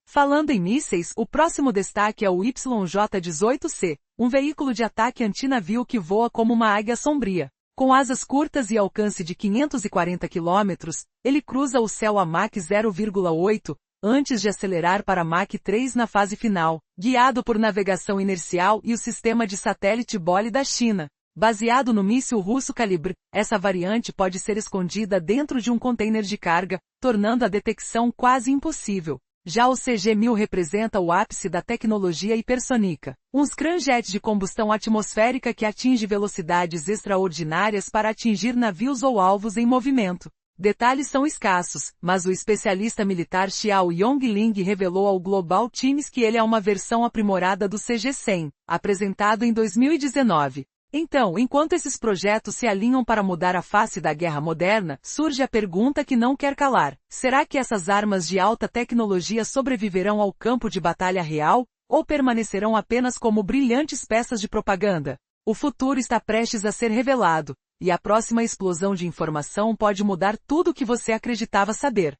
Falando em mísseis, o próximo destaque é o YJ-18C, um veículo de ataque antinavio que voa como uma águia sombria. Com asas curtas e alcance de 540 km, ele cruza o céu a Mach 0,8, antes de acelerar para Mach 3 na fase final, guiado por navegação inercial e o sistema de satélite BOLE da China. Baseado no míssil russo Kalibr, essa variante pode ser escondida dentro de um container de carga, tornando a detecção quase impossível. Já o CG-1000 representa o ápice da tecnologia hipersônica, um scramjet de combustão atmosférica que atinge velocidades extraordinárias para atingir navios ou alvos em movimento. Detalhes são escassos, mas o especialista militar Xiao Yongling revelou ao Global Times que ele é uma versão aprimorada do CG-100, apresentado em 2019. Então, enquanto esses projetos se alinham para mudar a face da guerra moderna, surge a pergunta que não quer calar. Será que essas armas de alta tecnologia sobreviverão ao campo de batalha real, ou permanecerão apenas como brilhantes peças de propaganda? O futuro está prestes a ser revelado, e a próxima explosão de informação pode mudar tudo o que você acreditava saber.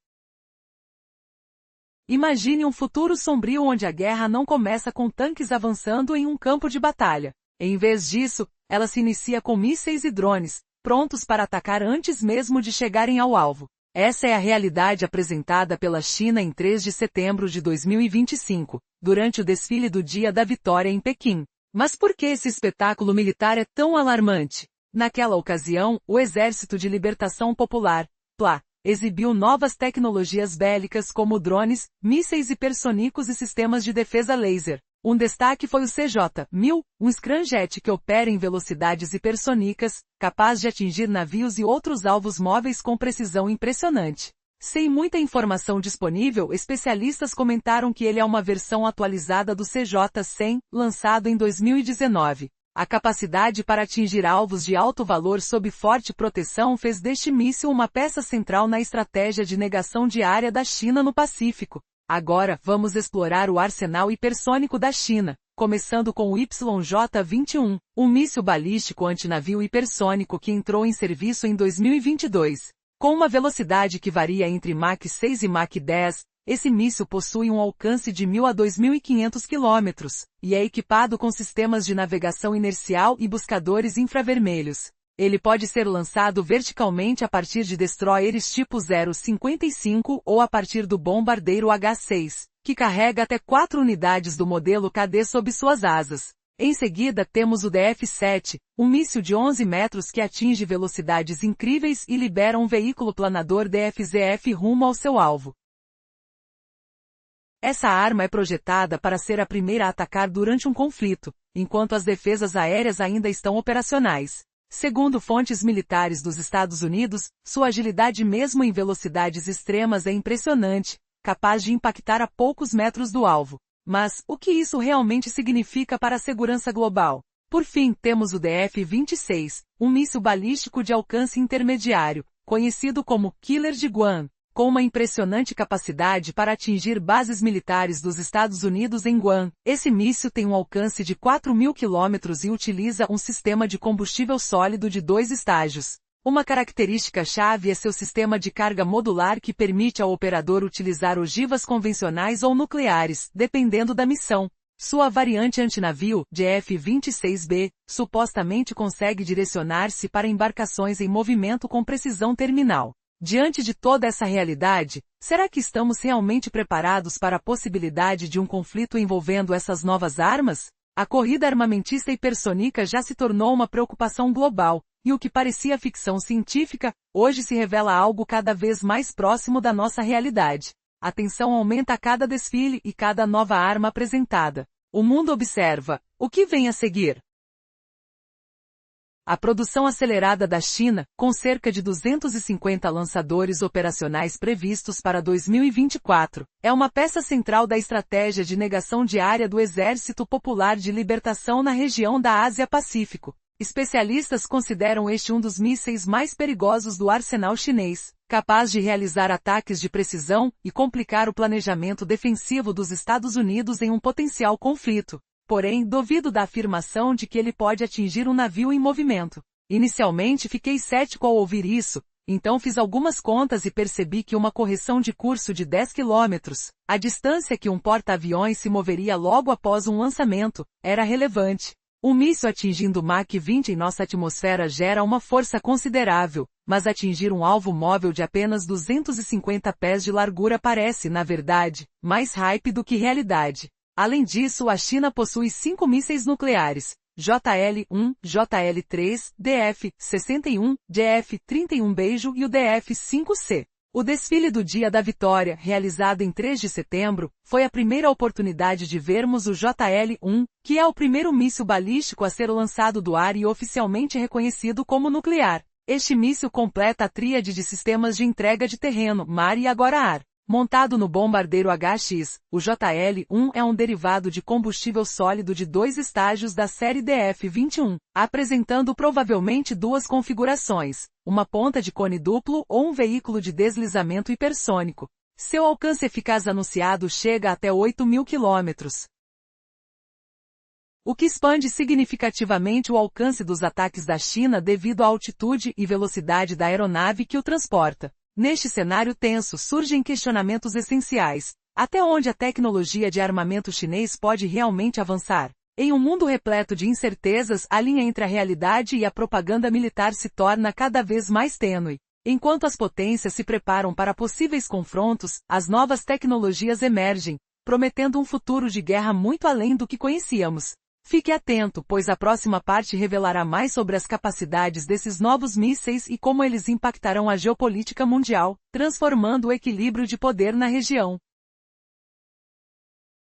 Imagine um futuro sombrio onde a guerra não começa com tanques avançando em um campo de batalha. Em vez disso, ela se inicia com mísseis e drones, prontos para atacar antes mesmo de chegarem ao alvo. Essa é a realidade apresentada pela China em 3 de setembro de 2025, durante o desfile do Dia da Vitória em Pequim. Mas por que esse espetáculo militar é tão alarmante? Naquela ocasião, o Exército de Libertação Popular, PLA, exibiu novas tecnologias bélicas como drones, mísseis hipersônicos e sistemas de defesa laser. Um destaque foi o CJ-1000, um scramjet que opera em velocidades hipersônicas, capaz de atingir navios e outros alvos móveis com precisão impressionante. Sem muita informação disponível, especialistas comentaram que ele é uma versão atualizada do CJ-100, lançado em 2019. A capacidade para atingir alvos de alto valor sob forte proteção fez deste míssil uma peça central na estratégia de negação diária da China no Pacífico. Agora, vamos explorar o arsenal hipersônico da China, começando com o YJ-21, um míssil balístico antinavio hipersônico que entrou em serviço em 2022. Com uma velocidade que varia entre Mach 6 e Mach 10, esse míssil possui um alcance de 1.000 a 2.500 km, e é equipado com sistemas de navegação inercial e buscadores infravermelhos. Ele pode ser lançado verticalmente a partir de destroyers tipo 055 ou a partir do bombardeiro H-6, que carrega até 4 unidades do modelo KD sob suas asas. Em seguida temos o DF-7, um míssil de 11 metros que atinge velocidades incríveis e libera um veículo planador DF-ZF rumo ao seu alvo. Essa arma é projetada para ser a primeira a atacar durante um conflito, enquanto as defesas aéreas ainda estão operacionais. Segundo fontes militares dos Estados Unidos, sua agilidade mesmo em velocidades extremas é impressionante, capaz de impactar a poucos metros do alvo. Mas, o que isso realmente significa para a segurança global? Por fim, temos o DF-26, um míssil balístico de alcance intermediário, conhecido como Killer de Guam, com uma impressionante capacidade para atingir bases militares dos Estados Unidos em Guam. Esse míssil tem um alcance de 4.000 km e utiliza um sistema de combustível sólido de 2 estágios. Uma característica-chave é seu sistema de carga modular que permite ao operador utilizar ogivas convencionais ou nucleares, dependendo da missão. Sua variante antinavio, DF-26B, supostamente consegue direcionar-se para embarcações em movimento com precisão terminal. Diante de toda essa realidade, será que estamos realmente preparados para a possibilidade de um conflito envolvendo essas novas armas? A corrida armamentista hipersônica já se tornou uma preocupação global, e o que parecia ficção científica, hoje se revela algo cada vez mais próximo da nossa realidade. A tensão aumenta a cada desfile e cada nova arma apresentada. O mundo observa. O que vem a seguir? A produção acelerada da China, com cerca de 250 lançadores operacionais previstos para 2024, é uma peça central da estratégia de negação diária do Exército Popular de Libertação na região da Ásia-Pacífico. Especialistas consideram este um dos mísseis mais perigosos do arsenal chinês, capaz de realizar ataques de precisão e complicar o planejamento defensivo dos Estados Unidos em um potencial conflito. Porém, duvido da afirmação de que ele pode atingir um navio em movimento. Inicialmente fiquei cético ao ouvir isso, então fiz algumas contas e percebi que uma correção de curso de 10 quilômetros, a distância que um porta-aviões se moveria logo após um lançamento, era relevante. Um míssil atingindo Mach 20 em nossa atmosfera gera uma força considerável, mas atingir um alvo móvel de apenas 250 pés de largura parece, na verdade, mais hype do que realidade. Além disso, a China possui 5 mísseis nucleares, JL-1, JL-3, DF-61, DF-31 Beijo e o DF-5C. O desfile do Dia da Vitória, realizado em 3 de setembro, foi a primeira oportunidade de vermos o JL-1, que é o primeiro míssil balístico a ser lançado do ar e oficialmente reconhecido como nuclear. Este míssil completa a tríade de sistemas de entrega de terreno, mar e agora ar. Montado no bombardeiro HX, o JL-1 é um derivado de combustível sólido de 2 estágios da série DF-21, apresentando provavelmente duas configurações, uma ponta de cone duplo ou um veículo de deslizamento hipersônico. Seu alcance eficaz anunciado chega até 8.000 quilômetros, o que expande significativamente o alcance dos ataques da China devido à altitude e velocidade da aeronave que o transporta. Neste cenário tenso surgem questionamentos essenciais. Até onde a tecnologia de armamento chinês pode realmente avançar? Em um mundo repleto de incertezas, a linha entre a realidade e a propaganda militar se torna cada vez mais tênue. Enquanto as potências se preparam para possíveis confrontos, as novas tecnologias emergem, prometendo um futuro de guerra muito além do que conhecíamos. Fique atento, pois a próxima parte revelará mais sobre as capacidades desses novos mísseis e como eles impactarão a geopolítica mundial, transformando o equilíbrio de poder na região.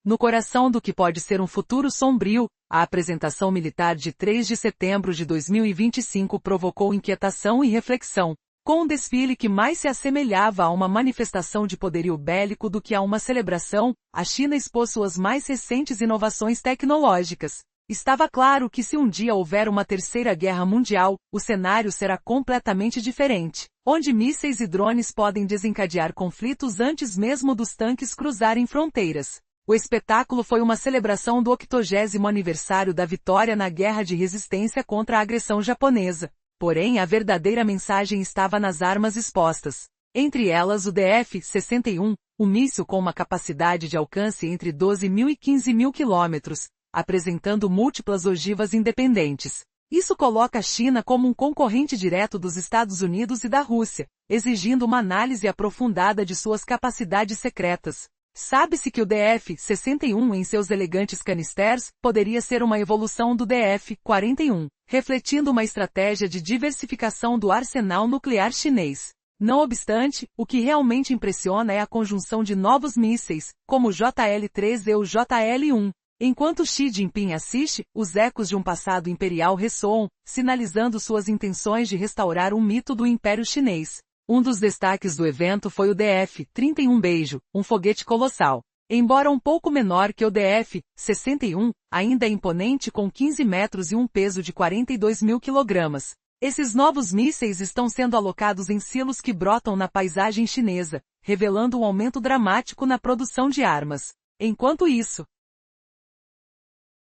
No coração do que pode ser um futuro sombrio, a apresentação militar de 3 de setembro de 2025 provocou inquietação e reflexão, com um desfile que mais se assemelhava a uma manifestação de poderio bélico do que a uma celebração. A China expôs suas mais recentes inovações tecnológicas. Estava claro que se um dia houver uma terceira guerra mundial, o cenário será completamente diferente, onde mísseis e drones podem desencadear conflitos antes mesmo dos tanques cruzarem fronteiras. O espetáculo foi uma celebração do 80º aniversário da vitória na guerra de resistência contra a agressão japonesa. Porém, a verdadeira mensagem estava nas armas expostas. Entre elas o DF-61, um míssil com uma capacidade de alcance entre 12.000 e 15.000 quilômetros, apresentando múltiplas ogivas independentes. Isso coloca a China como um concorrente direto dos Estados Unidos e da Rússia, exigindo uma análise aprofundada de suas capacidades secretas. Sabe-se que o DF-61 em seus elegantes canisters poderia ser uma evolução do DF-41, refletindo uma estratégia de diversificação do arsenal nuclear chinês. Não obstante, o que realmente impressiona é a conjunção de novos mísseis, como o JL-3 e o JL-1. Enquanto Xi Jinping assiste, os ecos de um passado imperial ressoam, sinalizando suas intenções de restaurar um mito do Império Chinês. Um dos destaques do evento foi o DF-31 Beijo, um foguete colossal. Embora um pouco menor que o DF-61, ainda é imponente com 15 metros e um peso de 42.000 quilogramas. Esses novos mísseis estão sendo alocados em silos que brotam na paisagem chinesa, revelando um aumento dramático na produção de armas. Enquanto isso,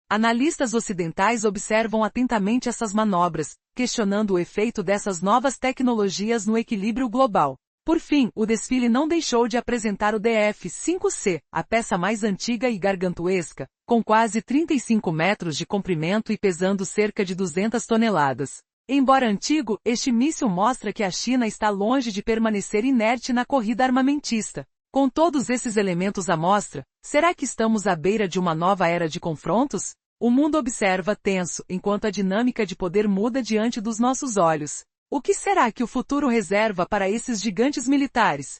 analistas ocidentais observam atentamente essas manobras, questionando o efeito dessas novas tecnologias no equilíbrio global. Por fim, o desfile não deixou de apresentar o DF-5C, a peça mais antiga e gargantuesca, com quase 35 metros de comprimento e pesando cerca de 200 toneladas. Embora antigo, este míssil mostra que a China está longe de permanecer inerte na corrida armamentista. Com todos esses elementos à mostra, será que estamos à beira de uma nova era de confrontos? O mundo observa tenso, enquanto a dinâmica de poder muda diante dos nossos olhos. O que será que o futuro reserva para esses gigantes militares?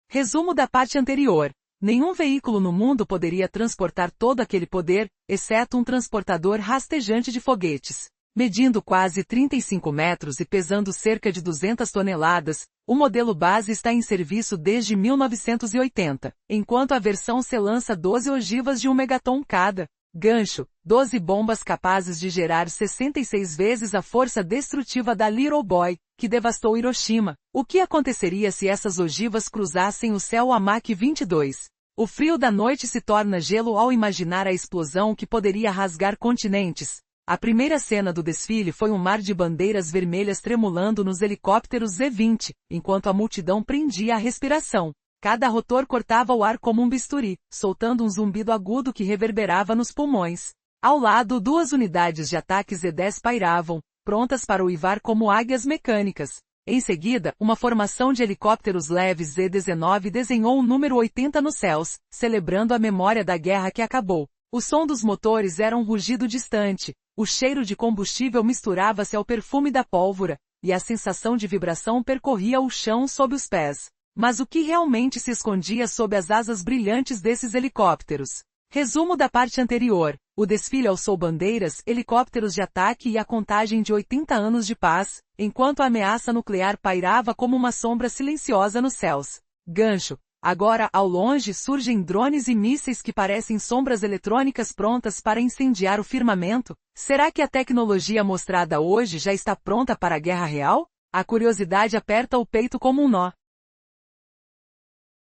Resumo da parte anterior. Nenhum veículo no mundo poderia transportar todo aquele poder, exceto um transportador rastejante de foguetes. Medindo quase 35 metros e pesando cerca de 200 toneladas, o modelo base está em serviço desde 1980, enquanto a versão C lança 12 ogivas de 1 megaton cada. Gancho, 12 bombas capazes de gerar 66 vezes a força destrutiva da Little Boy, que devastou Hiroshima. O que aconteceria se essas ogivas cruzassem o céu a Mach 22? O frio da noite se torna gelo ao imaginar a explosão que poderia rasgar continentes. A primeira cena do desfile foi um mar de bandeiras vermelhas tremulando nos helicópteros Z-20, enquanto a multidão prendia a respiração. Cada rotor cortava o ar como um bisturi, soltando um zumbido agudo que reverberava nos pulmões. Ao lado, 2 unidades de ataque Z-10 pairavam, prontas para uivar como águias mecânicas. Em seguida, uma formação de helicópteros leves Z-19 desenhou o número 80 nos céus, celebrando a memória da guerra que acabou. O som dos motores era um rugido distante, o cheiro de combustível misturava-se ao perfume da pólvora, e a sensação de vibração percorria o chão sob os pés. Mas o que realmente se escondia sob as asas brilhantes desses helicópteros? Resumo da parte anterior. O desfile alçou bandeiras, helicópteros de ataque e a contagem de 80 anos de paz, enquanto a ameaça nuclear pairava como uma sombra silenciosa nos céus. Gancho. Agora, ao longe, surgem drones e mísseis que parecem sombras eletrônicas prontas para incendiar o firmamento. Será que a tecnologia mostrada hoje já está pronta para a guerra real? A curiosidade aperta o peito como um nó.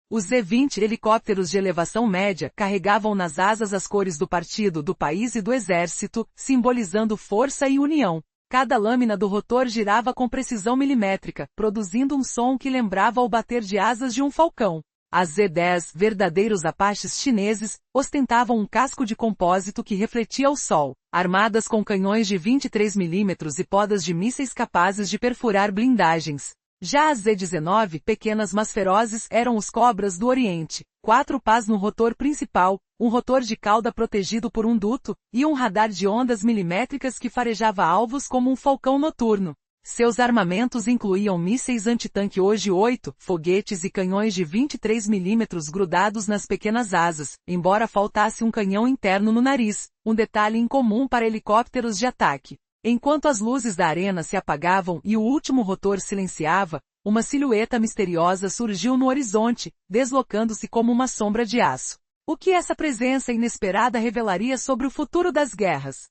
Os Z-20 helicópteros de elevação média carregavam nas asas as cores do partido, do país e do exército, simbolizando força e união. Cada lâmina do rotor girava com precisão milimétrica, produzindo um som que lembrava o bater de asas de um falcão. As Z-10, verdadeiros apaches chineses, ostentavam um casco de compósito que refletia o sol, armadas com canhões de 23 mm e podas de mísseis capazes de perfurar blindagens. Já as Z-19, pequenas mas ferozes, eram os cobras do Oriente, 4 pás no rotor principal, um rotor de cauda protegido por um duto, e um radar de ondas milimétricas que farejava alvos como um falcão noturno. Seus armamentos incluíam mísseis antitanque hoje 8, foguetes e canhões de 23 mm grudados nas pequenas asas, embora faltasse um canhão interno no nariz, um detalhe incomum para helicópteros de ataque. Enquanto as luzes da arena se apagavam e o último rotor silenciava, uma silhueta misteriosa surgiu no horizonte, deslocando-se como uma sombra de aço. O que essa presença inesperada revelaria sobre o futuro das guerras?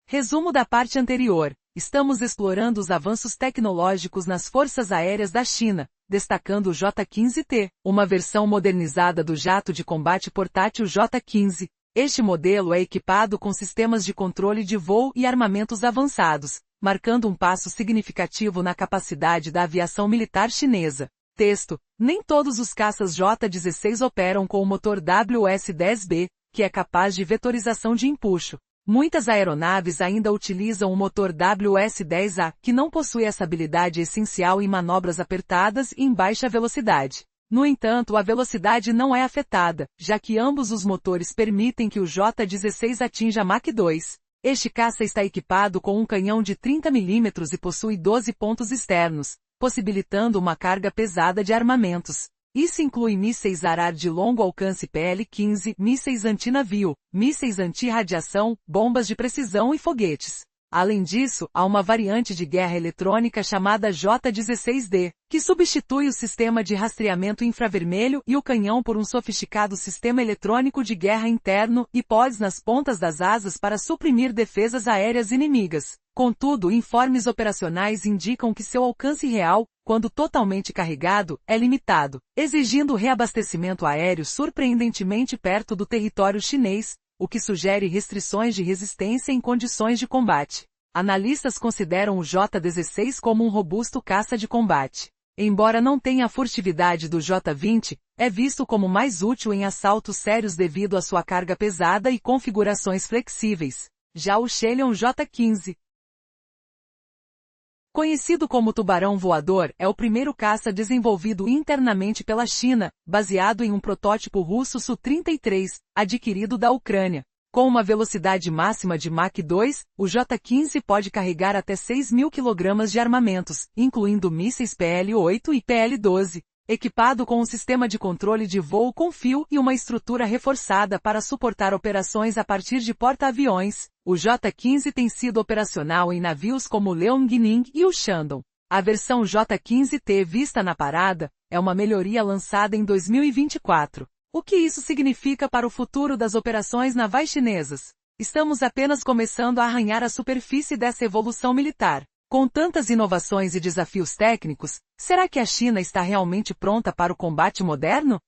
Resumo da parte anterior. Estamos explorando os avanços tecnológicos nas forças aéreas da China, destacando o J-15T, uma versão modernizada do jato de combate portátil J-15. Este modelo é equipado com sistemas de controle de voo e armamentos avançados, marcando um passo significativo na capacidade da aviação militar chinesa. Texto: nem todos os caças J-16 operam com o motor WS-10B, que é capaz de vetorização de empuxo. Muitas aeronaves ainda utilizam o motor WS-10A, que não possui essa habilidade essencial em manobras apertadas e em baixa velocidade. No entanto, a velocidade não é afetada, já que ambos os motores permitem que o J-16 atinja Mach 2. Este caça está equipado com um canhão de 30 mm e possui 12 pontos externos, possibilitando uma carga pesada de armamentos. Isso inclui mísseis Arad de longo alcance PL-15, mísseis antinavio, mísseis anti-radiação, bombas de precisão e foguetes. Além disso, há uma variante de guerra eletrônica chamada J-16D, que substitui o sistema de rastreamento infravermelho e o canhão por um sofisticado sistema eletrônico de guerra interno e pods nas pontas das asas para suprimir defesas aéreas inimigas. Contudo, informes operacionais indicam que seu alcance real, quando totalmente carregado, é limitado, exigindo reabastecimento aéreo surpreendentemente perto do território chinês, o que sugere restrições de resistência em condições de combate. Analistas consideram o J-16 como um robusto caça de combate. Embora não tenha a furtividade do J-20, é visto como mais útil em assaltos sérios devido à sua carga pesada e configurações flexíveis. Já o Chelion J-15 Conhecido como tubarão voador, é o primeiro caça desenvolvido internamente pela China, baseado em um protótipo russo Su-33, adquirido da Ucrânia. Com uma velocidade máxima de Mach 2, o J-15 pode carregar até 6.000 kg de armamentos, incluindo mísseis PL-8 e PL-12. Equipado com um sistema de controle de voo com fio e uma estrutura reforçada para suportar operações a partir de porta-aviões, o J-15 tem sido operacional em navios como o Liaoning e o Shandong. A versão J-15T vista na parada é uma melhoria lançada em 2024. O que isso significa para o futuro das operações navais chinesas? Estamos apenas começando a arranhar a superfície dessa evolução militar. Com tantas inovações e desafios técnicos, será que a China está realmente pronta para o combate moderno?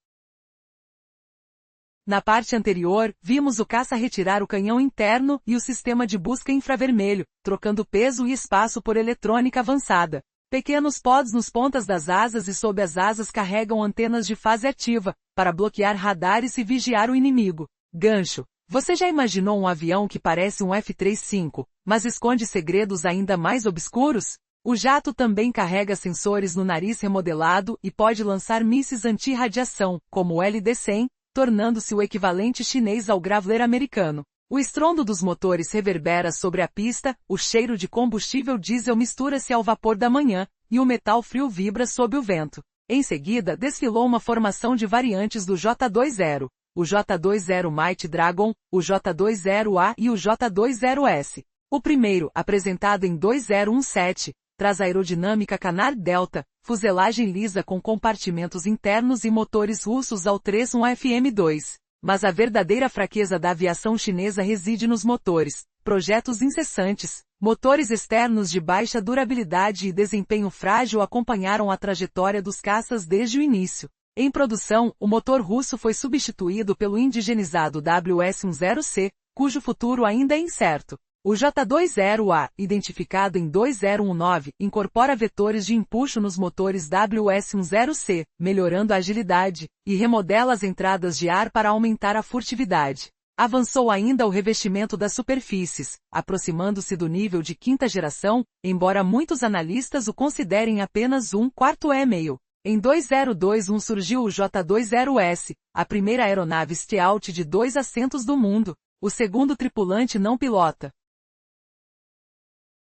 Na parte anterior, vimos o caça retirar o canhão interno e o sistema de busca infravermelho, trocando peso e espaço por eletrônica avançada. Pequenos pods nos pontas das asas e sob as asas carregam antenas de fase ativa, para bloquear radares e vigiar o inimigo. Gancho. Você já imaginou um avião que parece um F-35, mas esconde segredos ainda mais obscuros? O jato também carrega sensores no nariz remodelado e pode lançar mísseis anti-radiação, como o LD-100, tornando-se o equivalente chinês ao Graveler americano. O estrondo dos motores reverbera sobre a pista, o cheiro de combustível diesel mistura-se ao vapor da manhã, e o metal frio vibra sob o vento. Em seguida, desfilou uma formação de variantes do J-20. O J-20 Mighty Dragon, o J-20A e o J-20S. O primeiro, apresentado em 2017, traz aerodinâmica Canard Delta, fuselagem lisa com compartimentos internos e motores russos ao 31FM2. Mas a verdadeira fraqueza da aviação chinesa reside nos motores, projetos incessantes, motores externos de baixa durabilidade e desempenho frágil acompanharam a trajetória dos caças desde o início. Em produção, o motor russo foi substituído pelo indigenizado WS-10C, cujo futuro ainda é incerto. O J-20A, identificado em 2019, incorpora vetores de empuxo nos motores WS-10C, melhorando a agilidade, e remodela as entradas de ar para aumentar a furtividade. Avançou ainda o revestimento das superfícies, aproximando-se do nível de quinta geração, embora muitos analistas o considerem apenas um quarto e-mail. Em 2021 surgiu o J-20S, a primeira aeronave stealth de 2 assentos do mundo. O segundo tripulante não pilota,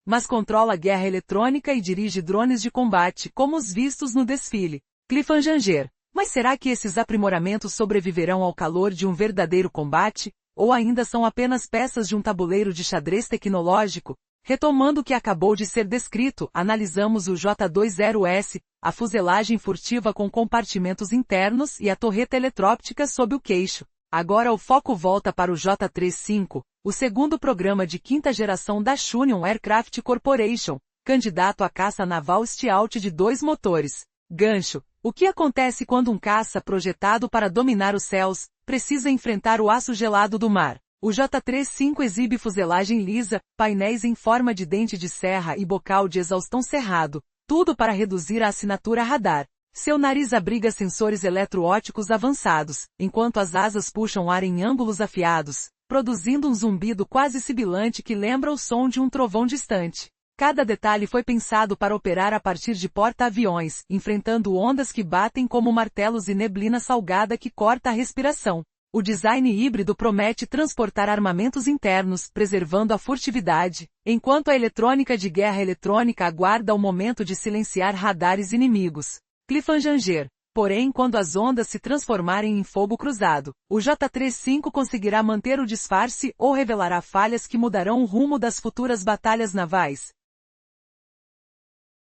mas controla guerra eletrônica e dirige drones de combate, como os vistos no desfile. Cliffhanger. Mas será que esses aprimoramentos sobreviverão ao calor de um verdadeiro combate? Ou ainda são apenas peças de um tabuleiro de xadrez tecnológico? Retomando o que acabou de ser descrito, analisamos o J-20S, a fuselagem furtiva com compartimentos internos e a torreta eletro-óptica sob o queixo. Agora o foco volta para o J-35, o segundo programa de quinta geração da Shunyon Aircraft Corporation, candidato à caça naval stealth de 2 motores. Gancho. O que acontece quando um caça projetado para dominar os céus, precisa enfrentar o aço gelado do mar? O J-35 exibe fuselagem lisa, painéis em forma de dente de serra e bocal de exaustão cerrado, tudo para reduzir a assinatura radar. Seu nariz abriga sensores eletroópticos avançados, enquanto as asas puxam ar em ângulos afiados, produzindo um zumbido quase sibilante que lembra o som de um trovão distante. Cada detalhe foi pensado para operar a partir de porta-aviões, enfrentando ondas que batem como martelos e neblina salgada que corta a respiração. O design híbrido promete transportar armamentos internos, preservando a furtividade, enquanto a eletrônica de guerra eletrônica aguarda o momento de silenciar radares inimigos. Cliffhanger. Porém, quando as ondas se transformarem em fogo cruzado, o J-35 conseguirá manter o disfarce ou revelará falhas que mudarão o rumo das futuras batalhas navais.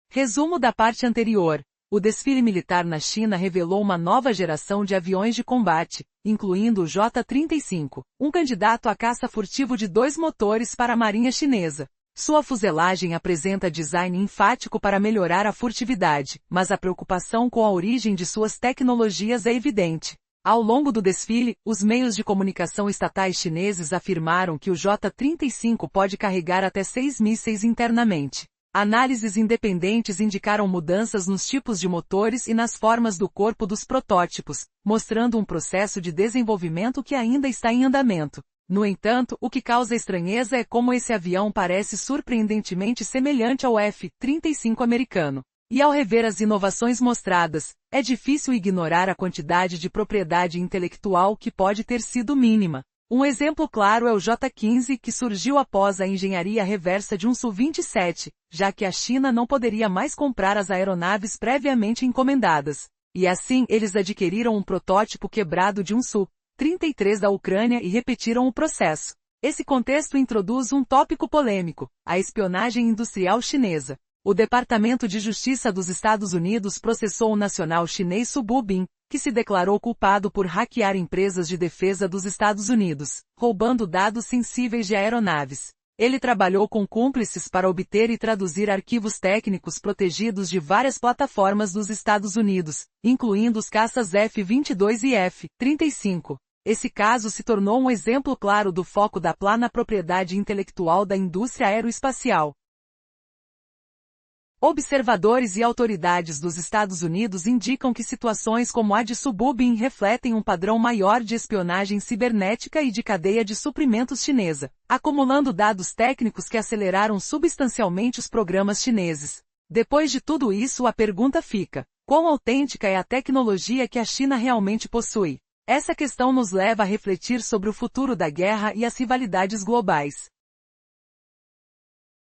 Resumo da parte anterior. O desfile militar na China revelou uma nova geração de aviões de combate, incluindo o J-35, um candidato a caça furtivo de 2 motores para a marinha chinesa. Sua fuselagem apresenta design enfático para melhorar a furtividade, mas a preocupação com a origem de suas tecnologias é evidente. Ao longo do desfile, os meios de comunicação estatais chineses afirmaram que o J-35 pode carregar até 6 mísseis internamente. Análises independentes indicaram mudanças nos tipos de motores e nas formas do corpo dos protótipos, mostrando um processo de desenvolvimento que ainda está em andamento. No entanto, o que causa estranheza é como esse avião parece surpreendentemente semelhante ao F-35 americano. E ao rever as inovações mostradas, é difícil ignorar a quantidade de propriedade intelectual que pode ter sido mínima. Um exemplo claro é o J-15, que surgiu após a engenharia reversa de um Su-27, já que a China não poderia mais comprar as aeronaves previamente encomendadas. E assim, eles adquiriram um protótipo quebrado de um Su-33 da Ucrânia e repetiram o processo. Esse contexto introduz um tópico polêmico: a espionagem industrial chinesa. O Departamento de Justiça dos Estados Unidos processou o nacional chinês Su Bubin, que se declarou culpado por hackear empresas de defesa dos Estados Unidos, roubando dados sensíveis de aeronaves. Ele trabalhou com cúmplices para obter e traduzir arquivos técnicos protegidos de várias plataformas dos Estados Unidos, incluindo os caças F-22 e F-35. Esse caso se tornou um exemplo claro do foco da plana propriedade intelectual da indústria aeroespacial. Observadores e autoridades dos Estados Unidos indicam que situações como a de Su Bubin refletem um padrão maior de espionagem cibernética e de cadeia de suprimentos chinesa, acumulando dados técnicos que aceleraram substancialmente os programas chineses. Depois de tudo isso, a pergunta fica: quão autêntica é a tecnologia que a China realmente possui? Essa questão nos leva a refletir sobre o futuro da guerra e as rivalidades globais.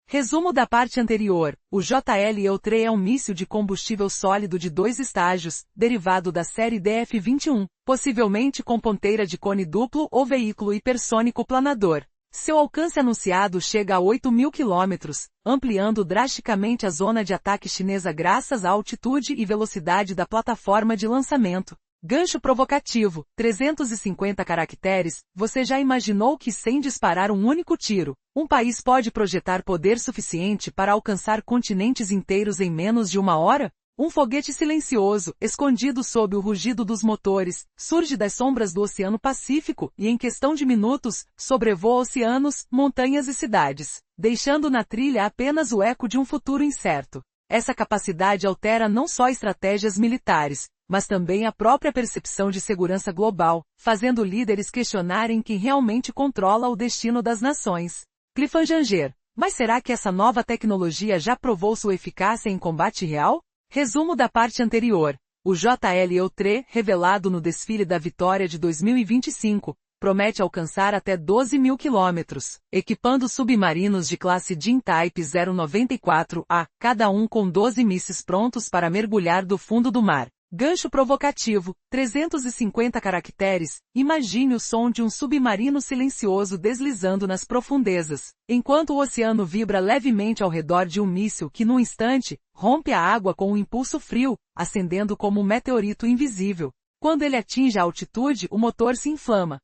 Resumo da parte anterior: o JLEU-3 é um míssil de combustível sólido de 2 estágios, derivado da série DF-21, possivelmente com ponteira de cone duplo ou veículo hipersônico planador. Seu alcance anunciado chega a 8.000 km, ampliando drasticamente a zona de ataque chinesa graças à altitude e velocidade da plataforma de lançamento. Gancho provocativo: 350 caracteres. Você já imaginou que, sem disparar um único tiro, um país pode projetar poder suficiente para alcançar continentes inteiros em menos de uma hora? Um foguete silencioso, escondido sob o rugido dos motores, surge das sombras do Oceano Pacífico e, em questão de minutos, sobrevoa oceanos, montanhas e cidades, deixando na trilha apenas o eco de um futuro incerto. Essa capacidade altera não só estratégias militares, mas também a própria percepção de segurança global, fazendo líderes questionarem quem realmente controla o destino das nações. Cliffhanger: mas será que essa nova tecnologia já provou sua eficácia em combate real? Resumo da parte anterior: o JLEU-3, revelado no desfile da Vitória de 2025, promete alcançar até 12.000 km, equipando submarinos de classe Jin Type 094A, cada um com 12 mísseis prontos para mergulhar do fundo do mar. Gancho provocativo: 350 caracteres. Imagine o som de um submarino silencioso deslizando nas profundezas, enquanto o oceano vibra levemente ao redor de um míssil que, num instante, rompe a água com um impulso frio, acendendo como um meteorito invisível. Quando ele atinge a altitude, o motor se inflama,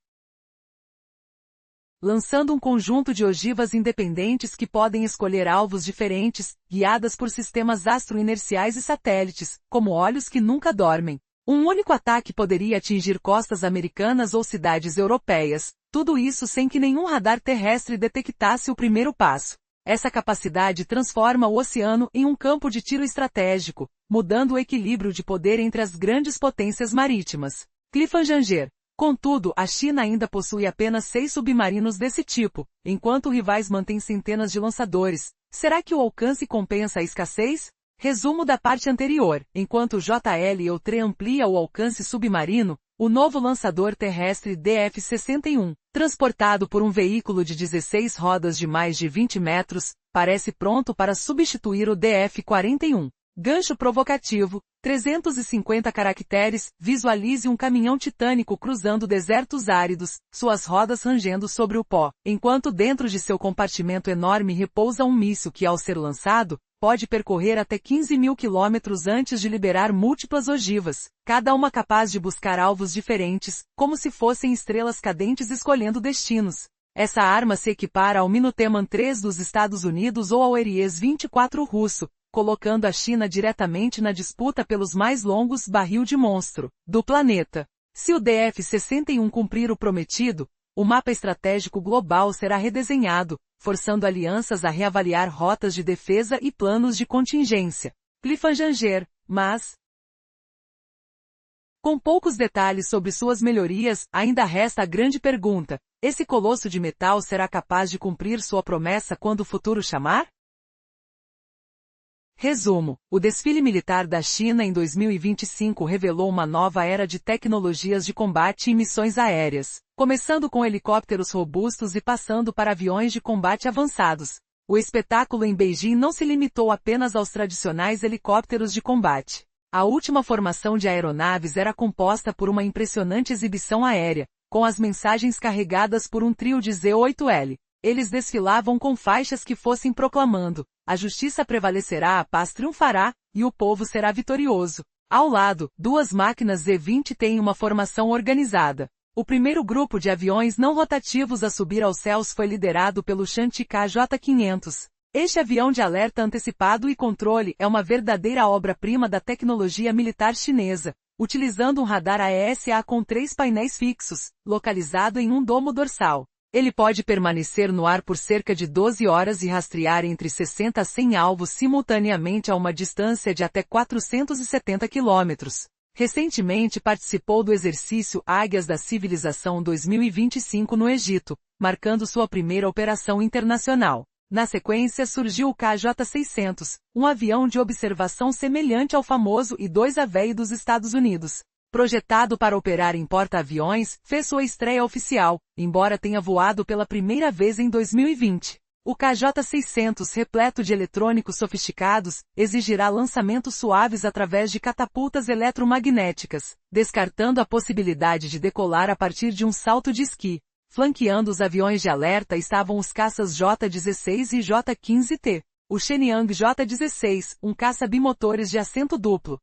lançando um conjunto de ogivas independentes que podem escolher alvos diferentes, guiadas por sistemas astroinerciais e satélites, como olhos que nunca dormem. Um único ataque poderia atingir costas americanas ou cidades europeias, tudo isso sem que nenhum radar terrestre detectasse o primeiro passo. Essa capacidade transforma o oceano em um campo de tiro estratégico, mudando o equilíbrio de poder entre as grandes potências marítimas. Cliffhanger: contudo, a China ainda possui apenas 6 submarinos desse tipo, enquanto rivais mantêm centenas de lançadores. Será que o alcance compensa a escassez? Resumo da parte anterior: enquanto o JLEU-3 amplia o alcance submarino, o novo lançador terrestre DF-61, transportado por um veículo de 16 rodas de mais de 20 metros, parece pronto para substituir o DF-41. Gancho provocativo: 350 caracteres. Visualize um caminhão titânico cruzando desertos áridos, suas rodas rangendo sobre o pó, enquanto dentro de seu compartimento enorme repousa um míssil que, ao ser lançado, pode percorrer até 15.000 quilômetros antes de liberar múltiplas ogivas, cada uma capaz de buscar alvos diferentes, como se fossem estrelas cadentes escolhendo destinos. Essa arma se equipara ao Minuteman III dos Estados Unidos ou ao Aries-24 russo, colocando a China diretamente na disputa pelos mais longos barril de monstro do planeta. Se o DF-61 cumprir o prometido, o mapa estratégico global será redesenhado, forçando alianças a reavaliar rotas de defesa e planos de contingência. Cliffhanger: mas Com poucos detalhes sobre suas melhorias, ainda resta a grande pergunta: esse colosso de metal será capaz de cumprir sua promessa quando o futuro chamar? Resumo: o desfile militar da China em 2025 revelou uma nova era de tecnologias de combate e missões aéreas, começando com helicópteros robustos e passando para aviões de combate avançados. O espetáculo em Beijing não se limitou apenas aos tradicionais helicópteros de combate. A última formação de aeronaves era composta por uma impressionante exibição aérea, com as mensagens carregadas por um trio de Z-8L. Eles desfilavam com faixas que fossem proclamando: a justiça prevalecerá, a paz triunfará, e o povo será vitorioso. Ao lado, duas máquinas Z-20 têm uma formação organizada. O primeiro grupo de aviões não rotativos a subir aos céus foi liderado pelo Shanti KJ-500. Este avião de alerta antecipado e controle é uma verdadeira obra-prima da tecnologia militar chinesa, utilizando um radar AESA com 3 painéis fixos, localizado em um domo dorsal. Ele pode permanecer no ar por cerca de 12 horas e rastrear entre 60 a 100 alvos simultaneamente a uma distância de até 470 quilômetros. Recentemente participou do exercício Águias da Civilização 2025 no Egito, marcando sua primeira operação internacional. Na sequência surgiu o KJ-600, um avião de observação semelhante ao famoso I-2AV dos Estados Unidos. Projetado para operar em porta-aviões, fez sua estreia oficial, embora tenha voado pela primeira vez em 2020. O KJ-600, repleto de eletrônicos sofisticados, exigirá lançamentos suaves através de catapultas eletromagnéticas, descartando a possibilidade de decolar a partir de um salto de esqui. Flanqueando os aviões de alerta estavam os caças J-16 e J-15T. O Shenyang J-16, um caça bimotores de assento duplo,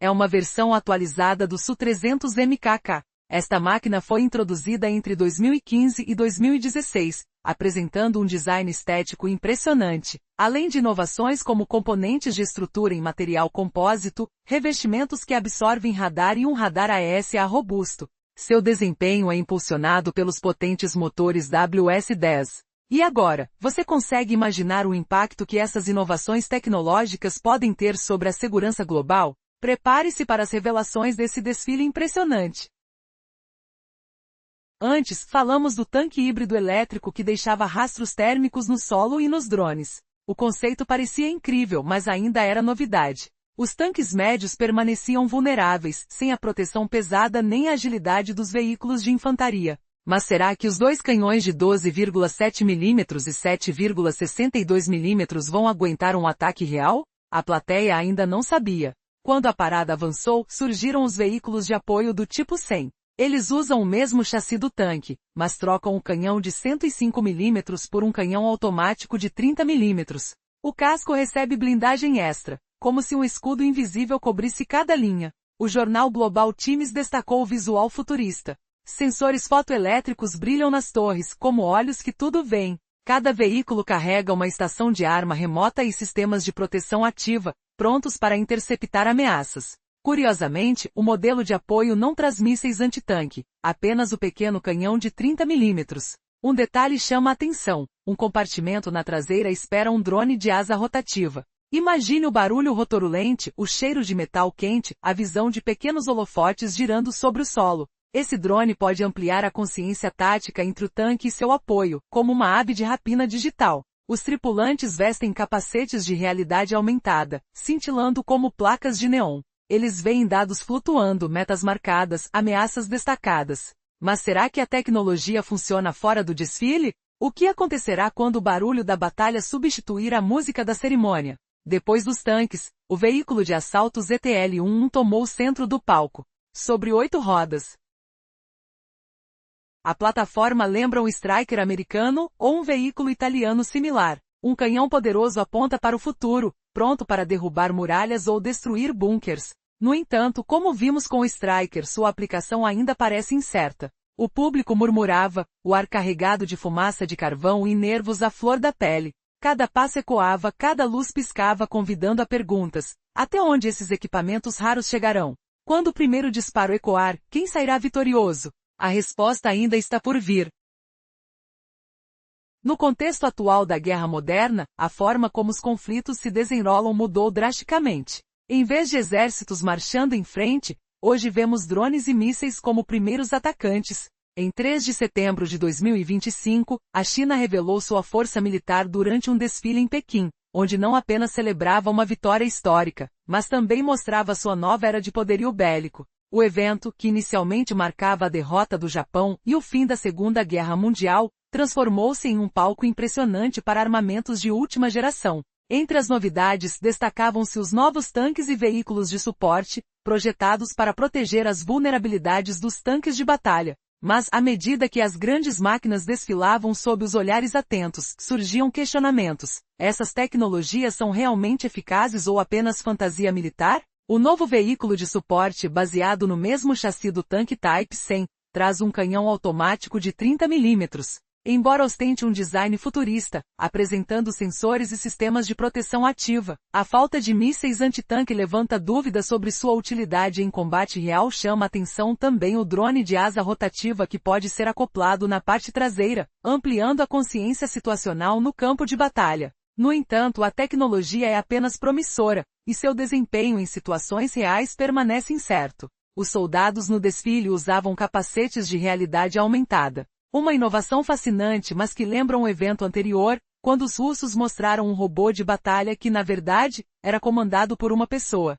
é uma versão atualizada do Su-300MKK. Esta máquina foi introduzida entre 2015 e 2016, apresentando um design estético impressionante, além de inovações como componentes de estrutura em material compósito, revestimentos que absorvem radar e um radar AESA robusto. Seu desempenho é impulsionado pelos potentes motores WS-10. E agora, você consegue imaginar o impacto que essas inovações tecnológicas podem ter sobre a segurança global? Prepare-se para as revelações desse desfile impressionante. Antes, falamos do tanque híbrido elétrico que deixava rastros térmicos no solo e nos drones. O conceito parecia incrível, mas ainda era novidade. Os tanques médios permaneciam vulneráveis, sem a proteção pesada nem a agilidade dos veículos de infantaria. Mas será que os dois canhões de 12,7 mm e 7,62 mm vão aguentar um ataque real? A plateia ainda não sabia. Quando a parada avançou, surgiram os veículos de apoio do tipo 100. Eles usam o mesmo chassi do tanque, mas trocam o canhão de 105 mm por um canhão automático de 30 mm. O casco recebe blindagem extra, como se um escudo invisível cobrisse cada linha. O jornal Global Times destacou o visual futurista. Sensores fotoelétricos brilham nas torres, como olhos que tudo veem. Cada veículo carrega uma estação de arma remota e sistemas de proteção ativa, prontos para interceptar ameaças. Curiosamente, o modelo de apoio não traz mísseis antitanque, apenas o pequeno canhão de 30 mm. Um detalhe chama a atenção: um compartimento na traseira espera um drone de asa rotativa. Imagine o barulho rotorulente, o cheiro de metal quente, a visão de pequenos holofotes girando sobre o solo. Esse drone pode ampliar a consciência tática entre o tanque e seu apoio, como uma ave de rapina digital. Os tripulantes vestem capacetes de realidade aumentada, cintilando como placas de neon. Eles veem dados flutuando, metas marcadas, ameaças destacadas. Mas será que a tecnologia funciona fora do desfile? O que acontecerá quando o barulho da batalha substituir a música da cerimônia? Depois dos tanques, o veículo de assalto ZTL-11 tomou o centro do palco. Sobre 8 rodas. A plataforma lembra um Striker americano ou um veículo italiano similar. Um canhão poderoso aponta para o futuro, pronto para derrubar muralhas ou destruir bunkers. No entanto, como vimos com o Striker, sua aplicação ainda parece incerta. O público murmurava, o ar carregado de fumaça de carvão e nervos à flor da pele. Cada passo ecoava, cada luz piscava convidando a perguntas. Até onde esses equipamentos raros chegarão? Quando o primeiro disparo ecoar, quem sairá vitorioso? A resposta ainda está por vir. No contexto atual da guerra moderna, a forma como os conflitos se desenrolam mudou drasticamente. Em vez de exércitos marchando em frente, hoje vemos drones e mísseis como primeiros atacantes. Em 3 de setembro de 2025, a China revelou sua força militar durante um desfile em Pequim, onde não apenas celebrava uma vitória histórica, mas também mostrava sua nova era de poderio bélico. O evento, que inicialmente marcava a derrota do Japão e o fim da Segunda Guerra Mundial, transformou-se em um palco impressionante para armamentos de última geração. Entre as novidades destacavam-se os novos tanques e veículos de suporte, projetados para proteger as vulnerabilidades dos tanques de batalha. Mas, à medida que as grandes máquinas desfilavam sob os olhares atentos, surgiam questionamentos. Essas tecnologias são realmente eficazes ou apenas fantasia militar? O novo veículo de suporte, baseado no mesmo chassi do tanque Type 100, traz um canhão automático de 30 mm. Embora ostente um design futurista, apresentando sensores e sistemas de proteção ativa, a falta de mísseis antitanque levanta dúvidas sobre sua utilidade em combate real. Chama atenção também o drone de asa rotativa que pode ser acoplado na parte traseira, ampliando a consciência situacional no campo de batalha. No entanto, a tecnologia é apenas promissora, e seu desempenho em situações reais permanece incerto. Os soldados no desfile usavam capacetes de realidade aumentada. Uma inovação fascinante, mas que lembra um evento anterior, quando os russos mostraram um robô de batalha que, na verdade, era comandado por uma pessoa.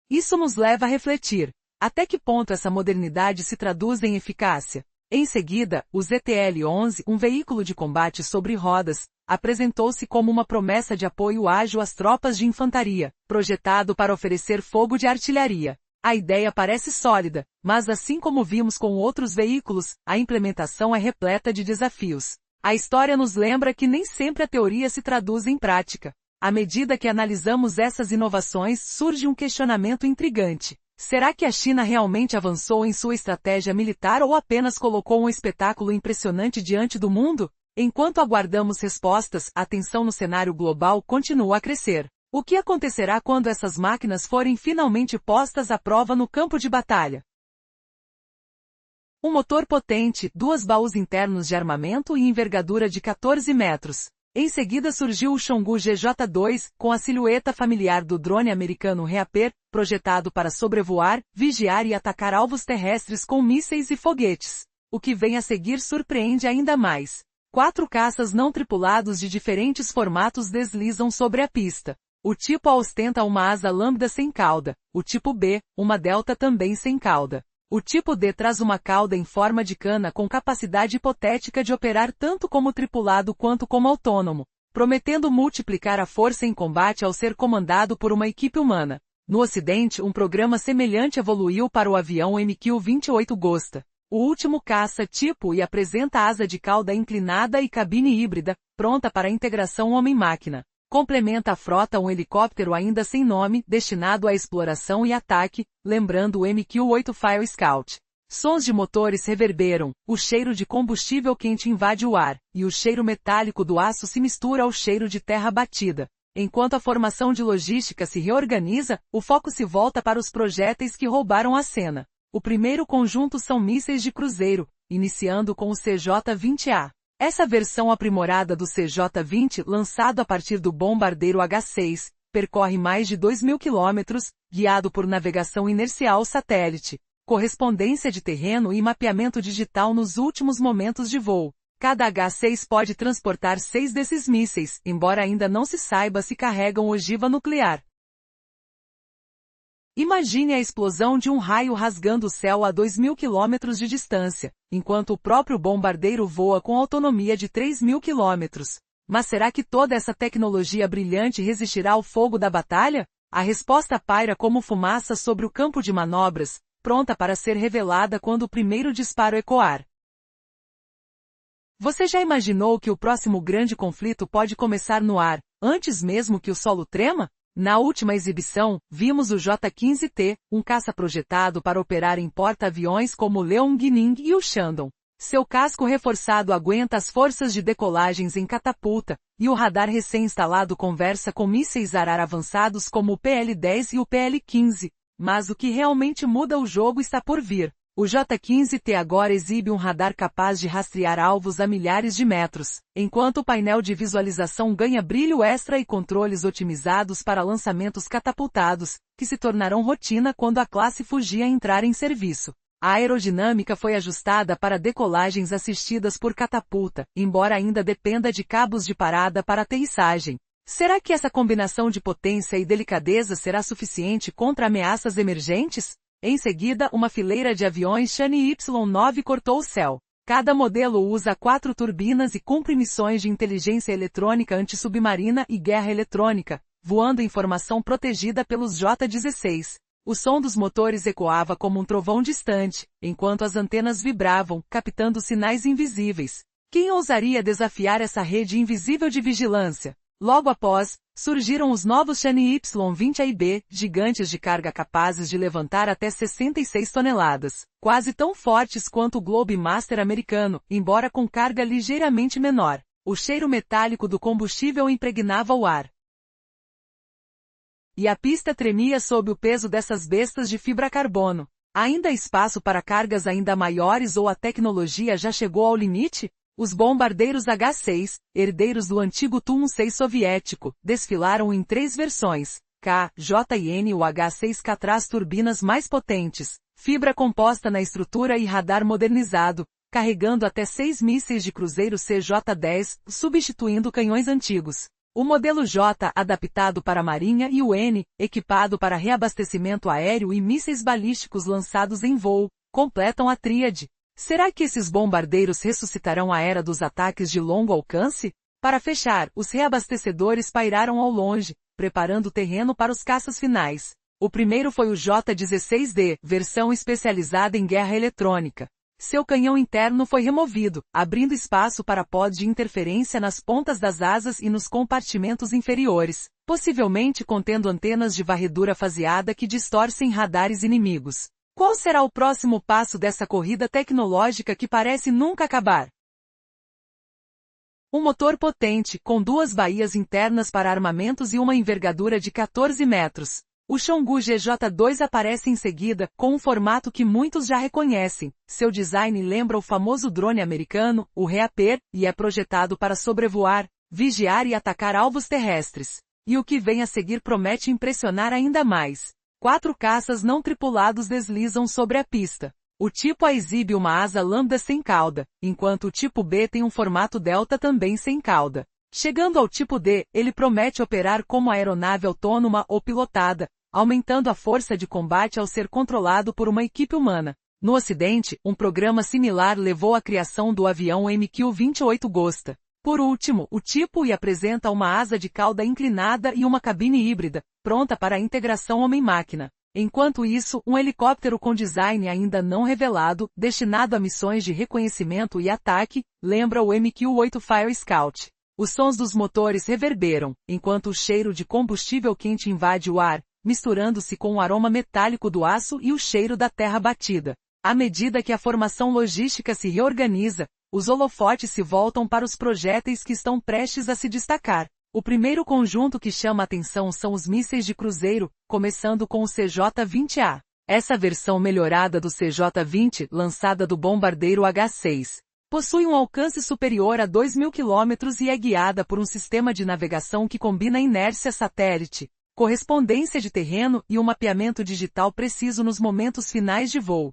Isso nos leva a refletir. Até que ponto essa modernidade se traduz em eficácia? Em seguida, o ZTL-11, um veículo de combate sobre rodas, apresentou-se como uma promessa de apoio ágil às tropas de infantaria, projetado para oferecer fogo de artilharia. A ideia parece sólida, mas assim como vimos com outros veículos, a implementação é repleta de desafios. A história nos lembra que nem sempre a teoria se traduz em prática. À medida que analisamos essas inovações, surge um questionamento intrigante. Será que a China realmente avançou em sua estratégia militar ou apenas colocou um espetáculo impressionante diante do mundo? Enquanto aguardamos respostas, a tensão no cenário global continua a crescer. O que acontecerá quando essas máquinas forem finalmente postas à prova no campo de batalha? Um motor potente, 2 baús internos de armamento e envergadura de 14 metros. Em seguida surgiu o Chang'e GJ-2, com a silhueta familiar do drone americano Reaper, projetado para sobrevoar, vigiar e atacar alvos terrestres com mísseis e foguetes. O que vem a seguir surpreende ainda mais. 4 caças não tripulados de diferentes formatos deslizam sobre a pista. O tipo A ostenta uma asa lambda sem cauda, o tipo B, uma delta também sem cauda. O tipo D traz uma cauda em forma de cana com capacidade hipotética de operar tanto como tripulado quanto como autônomo, prometendo multiplicar a força em combate ao ser comandado por uma equipe humana. No Ocidente, um programa semelhante evoluiu para o avião MQ-28 Gosta, o último caça tipo, e apresenta asa de cauda inclinada e cabine híbrida, pronta para a integração homem-máquina. Complementa a frota um helicóptero ainda sem nome, destinado à exploração e ataque, lembrando o MQ-8 Fire Scout. Sons de motores reverberam, o cheiro de combustível quente invade o ar, e o cheiro metálico do aço se mistura ao cheiro de terra batida. Enquanto a formação de logística se reorganiza, o foco se volta para os projéteis que roubaram a cena. O primeiro conjunto são mísseis de cruzeiro, iniciando com o CJ-20A. Essa versão aprimorada do CJ-20, lançado a partir do bombardeiro H-6, percorre mais de 2.000 quilômetros, guiado por navegação inercial satélite, correspondência de terreno e mapeamento digital nos últimos momentos de voo. Cada H-6 pode transportar 6 desses mísseis, embora ainda não se saiba se carregam ogiva nuclear. Imagine a explosão de um raio rasgando o céu a 2.000 quilômetros de distância, enquanto o próprio bombardeiro voa com autonomia de 3.000 quilômetros. Mas será que toda essa tecnologia brilhante resistirá ao fogo da batalha? A resposta paira como fumaça sobre o campo de manobras, pronta para ser revelada quando o primeiro disparo ecoar. Você já imaginou que o próximo grande conflito pode começar no ar, antes mesmo que o solo trema? Na última exibição, vimos o J-15T, um caça projetado para operar em porta-aviões como o Liaoning e o Shandong. Seu casco reforçado aguenta as forças de decolagens em catapulta, e o radar recém-instalado conversa com mísseis Arar avançados como o PL-10 e o PL-15. Mas o que realmente muda o jogo está por vir. O J-15T agora exibe um radar capaz de rastrear alvos a milhares de metros, enquanto o painel de visualização ganha brilho extra e controles otimizados para lançamentos catapultados, que se tornarão rotina quando a classe Fugia entrar em serviço. A aerodinâmica foi ajustada para decolagens assistidas por catapulta, embora ainda dependa de cabos de parada para aterrissagem. Será que essa combinação de potência e delicadeza será suficiente contra ameaças emergentes? Em seguida, uma fileira de aviões Chani Y-9 cortou o céu. Cada modelo usa 4 turbinas e cumpre missões de inteligência eletrônica antissubmarina e guerra eletrônica, voando em formação protegida pelos J-16. O som dos motores ecoava como um trovão distante, enquanto as antenas vibravam, captando sinais invisíveis. Quem ousaria desafiar essa rede invisível de vigilância? Logo após, surgiram os novos Chani Y-20AIB, gigantes de carga capazes de levantar até 66 toneladas, quase tão fortes quanto o Globemaster americano, embora com carga ligeiramente menor. O cheiro metálico do combustível impregnava o ar. E a pista tremia sob o peso dessas bestas de fibra carbono. Ainda há espaço para cargas ainda maiores ou a tecnologia já chegou ao limite? Os bombardeiros H-6, herdeiros do antigo Tu-16 soviético, desfilaram em 3 versões, K, J e N. O H-6K traz turbinas mais potentes, fibra composta na estrutura e radar modernizado, carregando até 6 mísseis de cruzeiro CJ-10, substituindo canhões antigos. O modelo J, adaptado para a Marinha, e o N, equipado para reabastecimento aéreo e mísseis balísticos lançados em voo, completam a tríade. Será que esses bombardeiros ressuscitarão a era dos ataques de longo alcance? Para fechar, os reabastecedores pairaram ao longe, preparando o terreno para os caças finais. O primeiro foi o J-16D, versão especializada em guerra eletrônica. Seu canhão interno foi removido, abrindo espaço para pods de interferência nas pontas das asas e nos compartimentos inferiores, possivelmente contendo antenas de varredura faseada que distorcem radares inimigos. Qual será o próximo passo dessa corrida tecnológica que parece nunca acabar? Um motor potente, com 2 baías internas para armamentos e uma envergadura de 14 metros. O Chang'e GJ-2 aparece em seguida, com um formato que muitos já reconhecem. Seu design lembra o famoso drone americano, o Reaper, e é projetado para sobrevoar, vigiar e atacar alvos terrestres. E o que vem a seguir promete impressionar ainda mais. 4 caças não tripulados deslizam sobre a pista. O tipo A exibe uma asa lambda sem cauda, enquanto o tipo B tem um formato delta também sem cauda. Chegando ao tipo D, ele promete operar como aeronave autônoma ou pilotada, aumentando a força de combate ao ser controlado por uma equipe humana. No Ocidente, um programa similar levou à criação do avião MQ-28 Gosta. Por último, o tipo I apresenta uma asa de cauda inclinada e uma cabine híbrida, pronta para a integração homem-máquina. Enquanto isso, um helicóptero com design ainda não revelado, destinado a missões de reconhecimento e ataque, lembra o MQ-8 Fire Scout. Os sons dos motores reverberam, enquanto o cheiro de combustível quente invade o ar, misturando-se com o aroma metálico do aço e o cheiro da terra batida. À medida que a formação logística se reorganiza, os holofotes se voltam para os projéteis que estão prestes a se destacar. O primeiro conjunto que chama a atenção são os mísseis de cruzeiro, começando com o CJ-20A. Essa versão melhorada do CJ-20, lançada do bombardeiro H-6, possui um alcance superior a 2.000 km e é guiada por um sistema de navegação que combina inércia satélite, correspondência de terreno e um mapeamento digital preciso nos momentos finais de voo.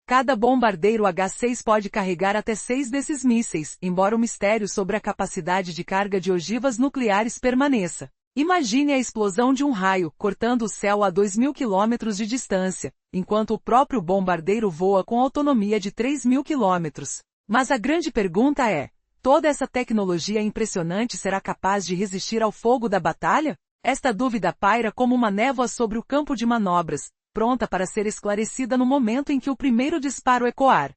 Cada bombardeiro H-6 pode carregar até 6 desses mísseis, embora o mistério sobre a capacidade de carga de ogivas nucleares permaneça. Imagine a explosão de um raio, cortando o céu a 2.000 km de distância, enquanto o próprio bombardeiro voa com autonomia de 3.000 km. Mas a grande pergunta é, toda essa tecnologia impressionante será capaz de resistir ao fogo da batalha? Esta dúvida paira como uma névoa sobre o campo de manobras, pronta para ser esclarecida no momento em que o primeiro disparo ecoar.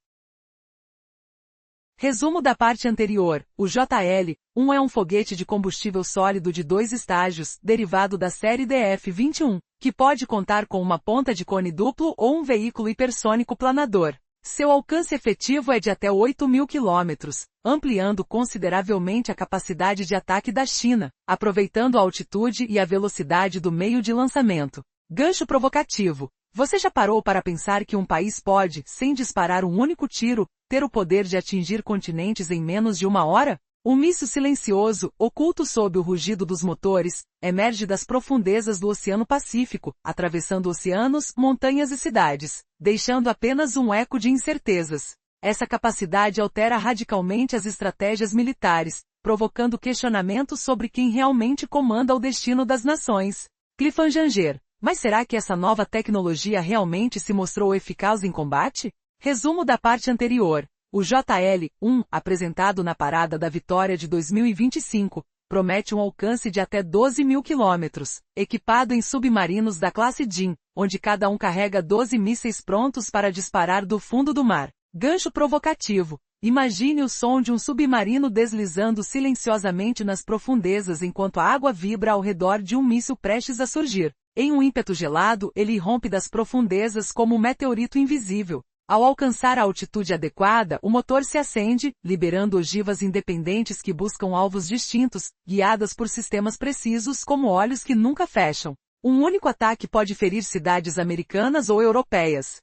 Resumo da parte anterior, o JL-1 é um foguete de combustível sólido de 2 estágios, derivado da série DF-21, que pode contar com uma ponta de cone duplo ou um veículo hipersônico planador. Seu alcance efetivo é de até 8.000 km, ampliando consideravelmente a capacidade de ataque da China, aproveitando a altitude e a velocidade do meio de lançamento. Gancho provocativo. Você já parou para pensar que um país pode, sem disparar um único tiro, ter o poder de atingir continentes em menos de uma hora? Um míssil silencioso, oculto sob o rugido dos motores, emerge das profundezas do Oceano Pacífico, atravessando oceanos, montanhas e cidades, deixando apenas um eco de incertezas. Essa capacidade altera radicalmente as estratégias militares, provocando questionamentos sobre quem realmente comanda o destino das nações. Cliffhanger. Mas será que essa nova tecnologia realmente se mostrou eficaz em combate? Resumo da parte anterior. O JL-1, apresentado na Parada da Vitória de 2025, promete um alcance de até 12 mil quilômetros, equipado em submarinos da classe DIM, onde cada um carrega 12 mísseis prontos para disparar do fundo do mar. Gancho provocativo. Imagine o som de um submarino deslizando silenciosamente nas profundezas enquanto a água vibra ao redor de um míssil prestes a surgir. Em um ímpeto gelado, ele irrompe das profundezas como um meteorito invisível. Ao alcançar a altitude adequada, o motor se acende, liberando ogivas independentes que buscam alvos distintos, guiadas por sistemas precisos como olhos que nunca fecham. Um único ataque pode ferir cidades americanas ou europeias,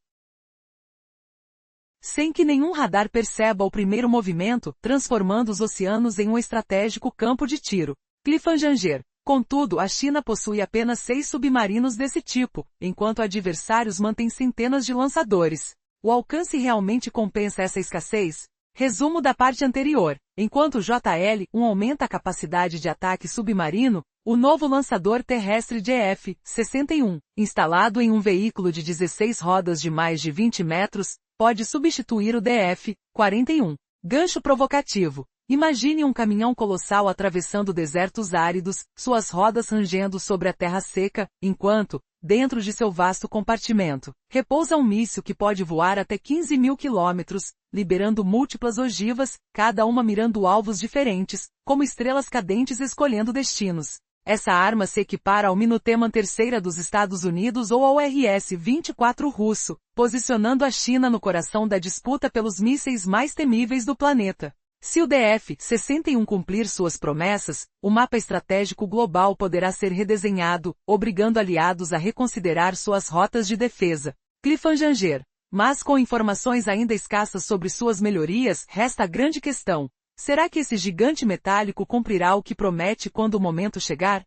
sem que nenhum radar perceba o primeiro movimento, transformando os oceanos em um estratégico campo de tiro. Cliffhanger. Contudo, a China possui apenas 6 submarinos desse tipo, enquanto adversários mantêm centenas de lançadores. O alcance realmente compensa essa escassez? Resumo da parte anterior. Enquanto o JL-1 aumenta a capacidade de ataque submarino, o novo lançador terrestre DF-61, instalado em um veículo de 16 rodas de mais de 20 metros, pode substituir o DF-41. Gancho provocativo. Imagine um caminhão colossal atravessando desertos áridos, suas rodas rangendo sobre a terra seca, enquanto, dentro de seu vasto compartimento, repousa um míssil que pode voar até 15 mil quilômetros, liberando múltiplas ogivas, cada uma mirando alvos diferentes, como estrelas cadentes escolhendo destinos. Essa arma se equipara ao Minuteman III dos Estados Unidos ou ao RS-24 russo, posicionando a China no coração da disputa pelos mísseis mais temíveis do planeta. Se o DF-61 cumprir suas promessas, o mapa estratégico global poderá ser redesenhado, obrigando aliados a reconsiderar suas rotas de defesa. Cliffhanger. Mas com informações ainda escassas sobre suas melhorias, resta a grande questão. Será que esse gigante metálico cumprirá o que promete quando o momento chegar?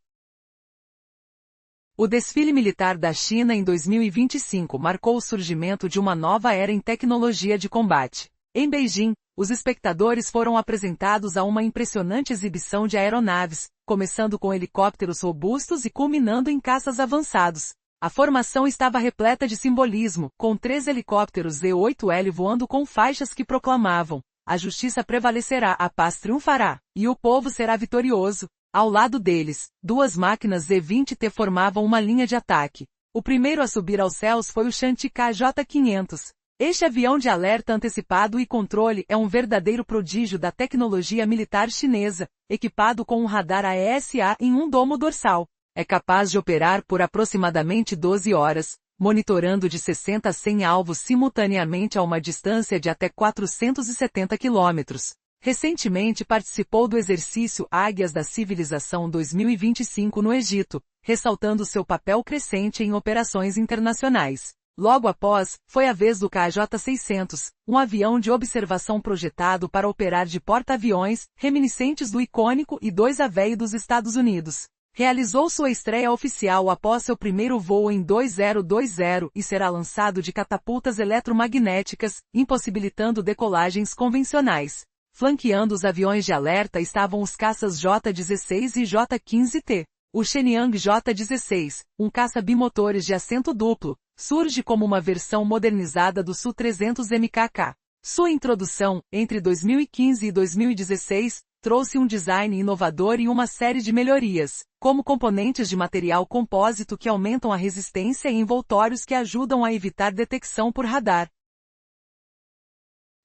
O desfile militar da China em 2025 marcou o surgimento de uma nova era em tecnologia de combate. Em Beijing, os espectadores foram apresentados a uma impressionante exibição de aeronaves, começando com helicópteros robustos e culminando em caças avançados. A formação estava repleta de simbolismo, com 3 helicópteros Z-8L voando com faixas que proclamavam: a justiça prevalecerá, a paz triunfará, e o povo será vitorioso. Ao lado deles, 2 máquinas Z-20T formavam uma linha de ataque. O primeiro a subir aos céus foi o Shanti KJ-500. Este avião de alerta antecipado e controle é um verdadeiro prodígio da tecnologia militar chinesa, equipado com um radar AESA em um domo dorsal. É capaz de operar por aproximadamente 12 horas, monitorando de 60 a 100 alvos simultaneamente a uma distância de até 470 quilômetros. Recentemente participou do exercício Águias da Civilização 2025 no Egito, ressaltando seu papel crescente em operações internacionais. Logo após, foi a vez do KJ-600, um avião de observação projetado para operar de porta-aviões, reminiscentes do icônico I-2AV dos Estados Unidos. Realizou sua estreia oficial após seu primeiro voo em 2020 e será lançado de catapultas eletromagnéticas, impossibilitando decolagens convencionais. Flanqueando os aviões de alerta estavam os caças J-16 e J-15T. O Shenyang J-16, um caça bimotores de assento duplo, surge como uma versão modernizada do Su-300MKK. Sua introdução, entre 2015 e 2016, trouxe um design inovador e uma série de melhorias, como componentes de material compósito que aumentam a resistência e envoltórios que ajudam a evitar detecção por radar.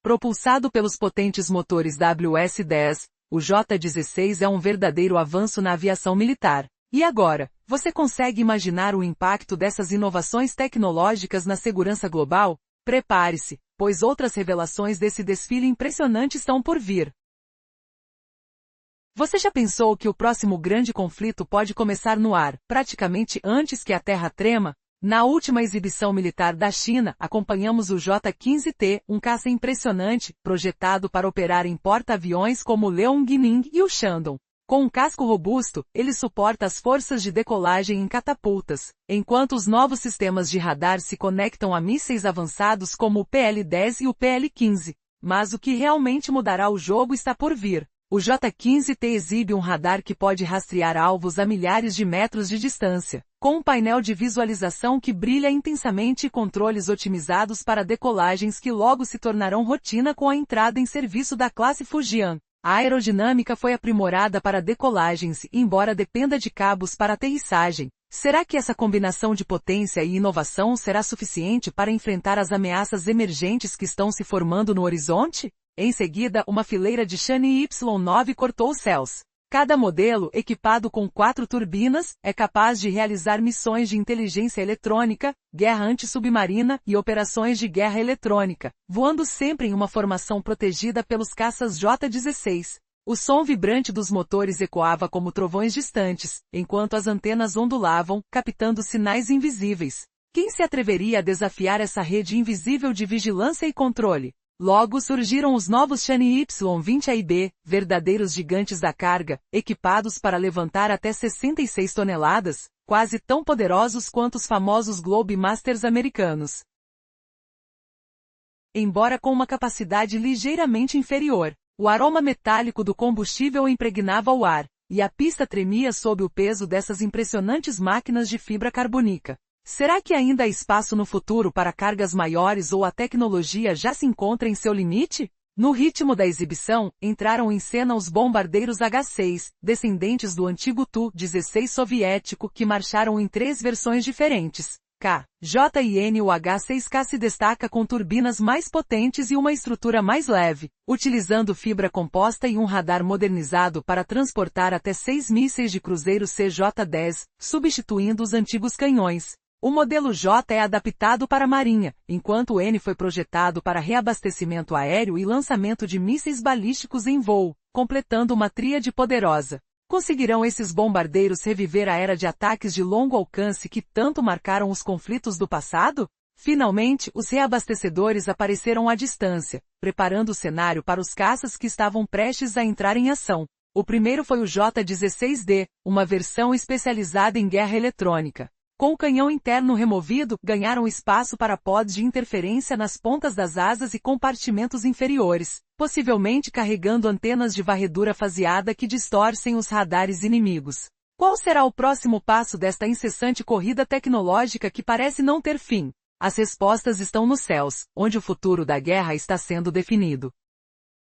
Propulsado pelos potentes motores WS-10, o J-16 é um verdadeiro avanço na aviação militar. E agora, você consegue imaginar o impacto dessas inovações tecnológicas na segurança global? Prepare-se, pois outras revelações desse desfile impressionante estão por vir. Você já pensou que o próximo grande conflito pode começar no ar, praticamente antes que a Terra trema? Na última exibição militar da China, acompanhamos o J-15T, um caça impressionante, projetado para operar em porta-aviões como o Liaoning e o Shandong. Com um casco robusto, ele suporta as forças de decolagem em catapultas, enquanto os novos sistemas de radar se conectam a mísseis avançados como o PL-10 e o PL-15. Mas o que realmente mudará o jogo está por vir. O J-15T exibe um radar que pode rastrear alvos a milhares de metros de distância, com um painel de visualização que brilha intensamente e controles otimizados para decolagens que logo se tornarão rotina com a entrada em serviço da classe Fujian. A aerodinâmica foi aprimorada para decolagens, embora dependa de cabos para aterrissagem. Será que essa combinação de potência e inovação será suficiente para enfrentar as ameaças emergentes que estão se formando no horizonte? Em seguida, uma fileira de Chang'e Y9 cortou os céus. Cada modelo, equipado com 4 turbinas, é capaz de realizar missões de inteligência eletrônica, guerra antissubmarina e operações de guerra eletrônica, voando sempre em uma formação protegida pelos caças J-16. O som vibrante dos motores ecoava como trovões distantes, enquanto as antenas ondulavam, captando sinais invisíveis. Quem se atreveria a desafiar essa rede invisível de vigilância e controle? Logo surgiram os novos Chang'e Y20AIB, verdadeiros gigantes da carga, equipados para levantar até 66 toneladas, quase tão poderosos quanto os famosos Globemasters americanos. Embora com uma capacidade ligeiramente inferior, o aroma metálico do combustível impregnava o ar, e a pista tremia sob o peso dessas impressionantes máquinas de fibra carbônica. Será que ainda há espaço no futuro para cargas maiores ou a tecnologia já se encontra em seu limite? No ritmo da exibição, entraram em cena os bombardeiros H-6, descendentes do antigo Tu-16 soviético que marcharam em 3 versões diferentes. K, J e N. O H-6K se destaca com turbinas mais potentes e uma estrutura mais leve, utilizando fibra composta e um radar modernizado para transportar até 6 mísseis de cruzeiro CJ-10, substituindo os antigos canhões. O modelo J é adaptado para a marinha, enquanto o N foi projetado para reabastecimento aéreo e lançamento de mísseis balísticos em voo, completando uma tríade poderosa. Conseguirão esses bombardeiros reviver a era de ataques de longo alcance que tanto marcaram os conflitos do passado? Finalmente, os reabastecedores apareceram à distância, preparando o cenário para os caças que estavam prestes a entrar em ação. O primeiro foi o J-16D, uma versão especializada em guerra eletrônica. Com o canhão interno removido, ganharam espaço para pods de interferência nas pontas das asas e compartimentos inferiores, possivelmente carregando antenas de varredura faseada que distorcem os radares inimigos. Qual será o próximo passo desta incessante corrida tecnológica que parece não ter fim? As respostas estão nos céus, onde o futuro da guerra está sendo definido.